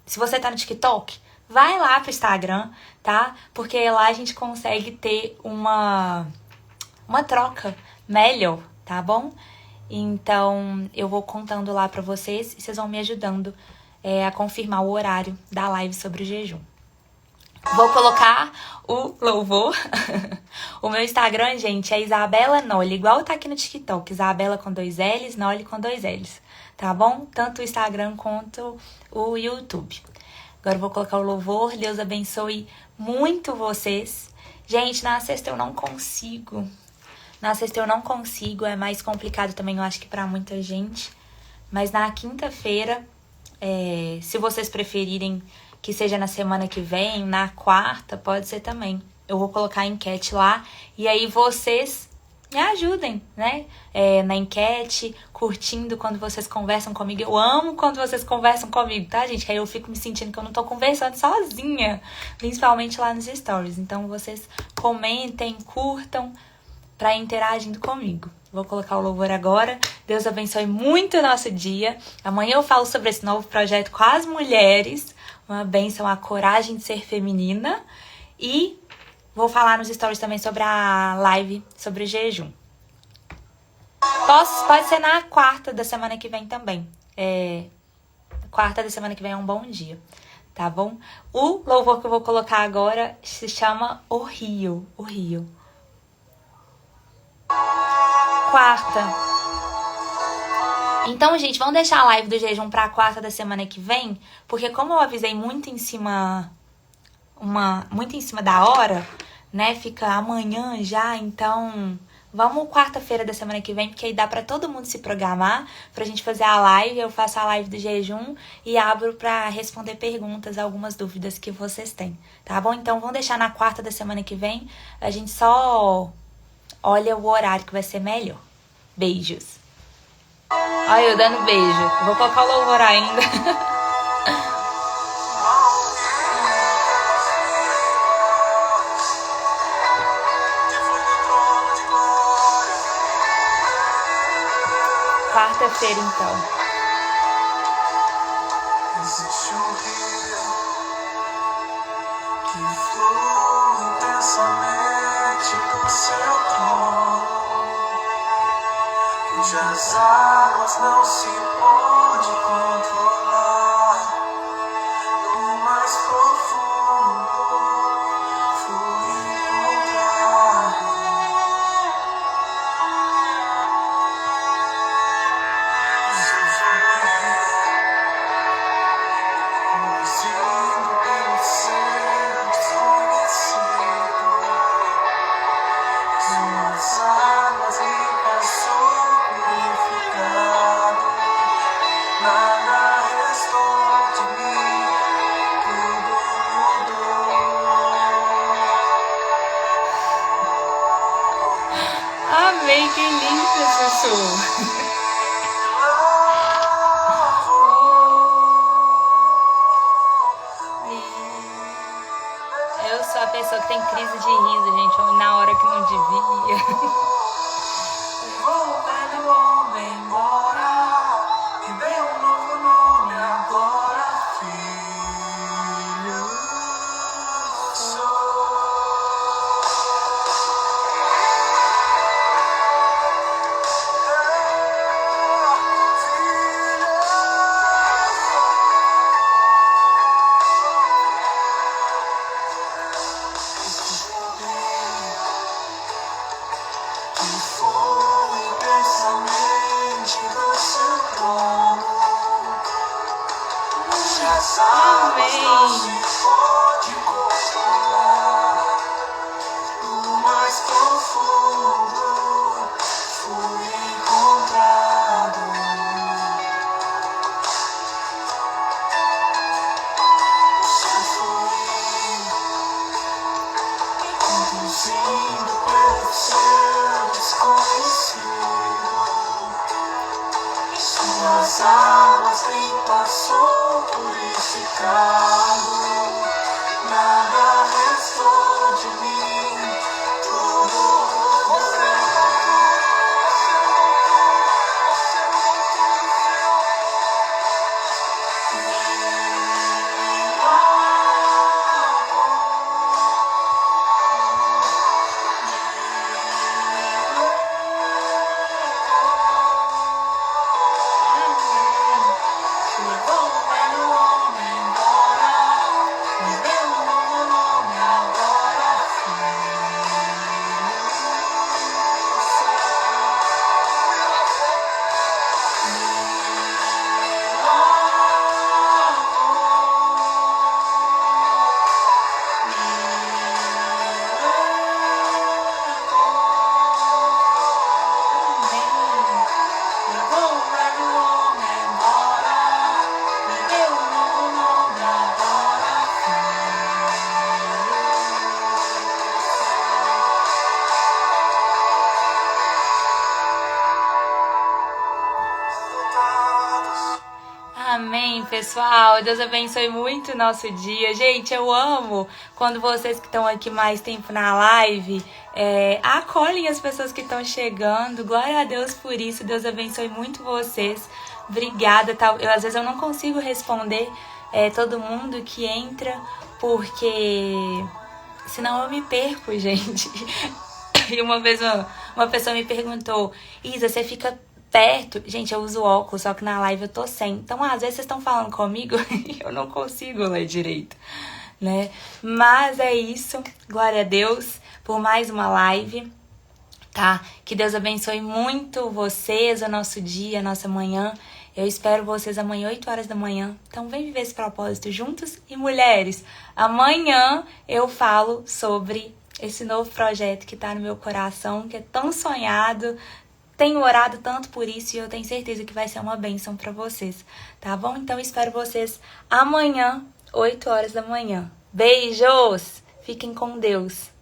Se você tá no TikTok, vai lá pro Instagram, tá? Porque lá a gente consegue ter uma troca melhor, tá bom? Então, eu vou contando lá pra vocês e vocês vão me ajudando a confirmar o horário da live sobre o jejum. Vou colocar o louvor. O meu Instagram, gente, é Isabela Noli, igual tá aqui no TikTok. Isabela com 2 L's, Noli com 2 L's, tá bom? Tanto o Instagram quanto o YouTube. Agora eu vou colocar o louvor. Deus abençoe muito vocês. Gente, na sexta eu não consigo. Na sexta eu não consigo, é mais complicado também, eu acho que pra muita gente. Mas na quinta-feira, se vocês preferirem que seja na semana que vem, na quarta, pode ser também. Eu vou colocar a enquete lá e aí vocês me ajudem, né? Na enquete, curtindo quando vocês conversam comigo. Eu amo quando vocês conversam comigo, tá, gente? Que aí eu fico me sentindo que eu não tô conversando sozinha, principalmente lá nos stories. Então vocês comentem, curtam, para interagindo comigo. Vou colocar o louvor agora. Deus abençoe muito o nosso dia. Amanhã eu falo sobre esse novo projeto com as mulheres. Uma bênção, a coragem de ser feminina. E vou falar nos stories também sobre a live sobre o jejum. Pode ser na quarta da semana que vem também. Quarta da semana que vem é um bom dia, tá bom? O louvor que eu vou colocar agora se chama O Rio. O Rio. Quarta. Então, gente, vamos deixar a live do jejum pra quarta da semana que vem, porque como eu avisei muito em cima da hora, né? Fica amanhã já, então Vamos quarta-feira da semana que vem, porque aí dá pra todo mundo se programar pra gente fazer a live. Eu faço a live do jejum e abro pra responder perguntas, algumas dúvidas que vocês têm, tá bom? Então vamos deixar na quarta da semana que vem. A gente só olha o horário que vai ser melhor. Beijos. Olha eu dando beijo. Vou colocar o louvor ainda. Quarta-feira, então. Existe um rio que flui intensamente do seu trono, cujas águas não se pode controlar. No mais profundo flui encontrado. Conduzindo pelo céu desconhecido, suas águas limpas sou purificado. Nada restou de mim, tudo mudou. Amei, que lindo, Sussu. Eu sou a pessoa que tem crise de riso, gente, na hora que não devia. Levou o velho homem embora e deu um novo nome agora, filho sou. Que flui intensamente do seu trono, cujas águas não se pode controlar. No mais profundo fui encontrado. Seu fluir conduzindo pelo céu desconhecido, suas águas limpas sou purificado. Nada restou de mim, tudo levou o velho homem embora e deu um novo nome agora, levou o velho homem embora e deu um novo nome agora, Amém, pessoal. Deus abençoe muito o nosso dia. Gente, eu amo quando vocês que estão aqui mais tempo na live acolhem as pessoas que estão chegando. Glória a Deus por isso. Deus abençoe muito vocês. Obrigada. Às vezes eu não consigo responder todo mundo que entra, porque senão eu me perco, gente. E uma vez uma pessoa me perguntou: Isa, você fica perto? Gente, eu uso óculos, só que na live eu tô sem. Então, às vezes vocês estão falando comigo e eu não consigo ler direito, né? Mas é isso. Glória a Deus por mais uma live, tá? Que Deus abençoe muito vocês, o nosso dia, a nossa manhã. Eu espero vocês amanhã, 8 horas da manhã. Então, vem viver esse propósito juntos. E, mulheres, amanhã eu falo sobre esse novo projeto que tá no meu coração, que é tão sonhado. Tenho orado tanto por isso e eu tenho certeza que vai ser uma bênção para vocês, tá bom? Então espero vocês amanhã, 8 horas da manhã. Beijos! Fiquem com Deus!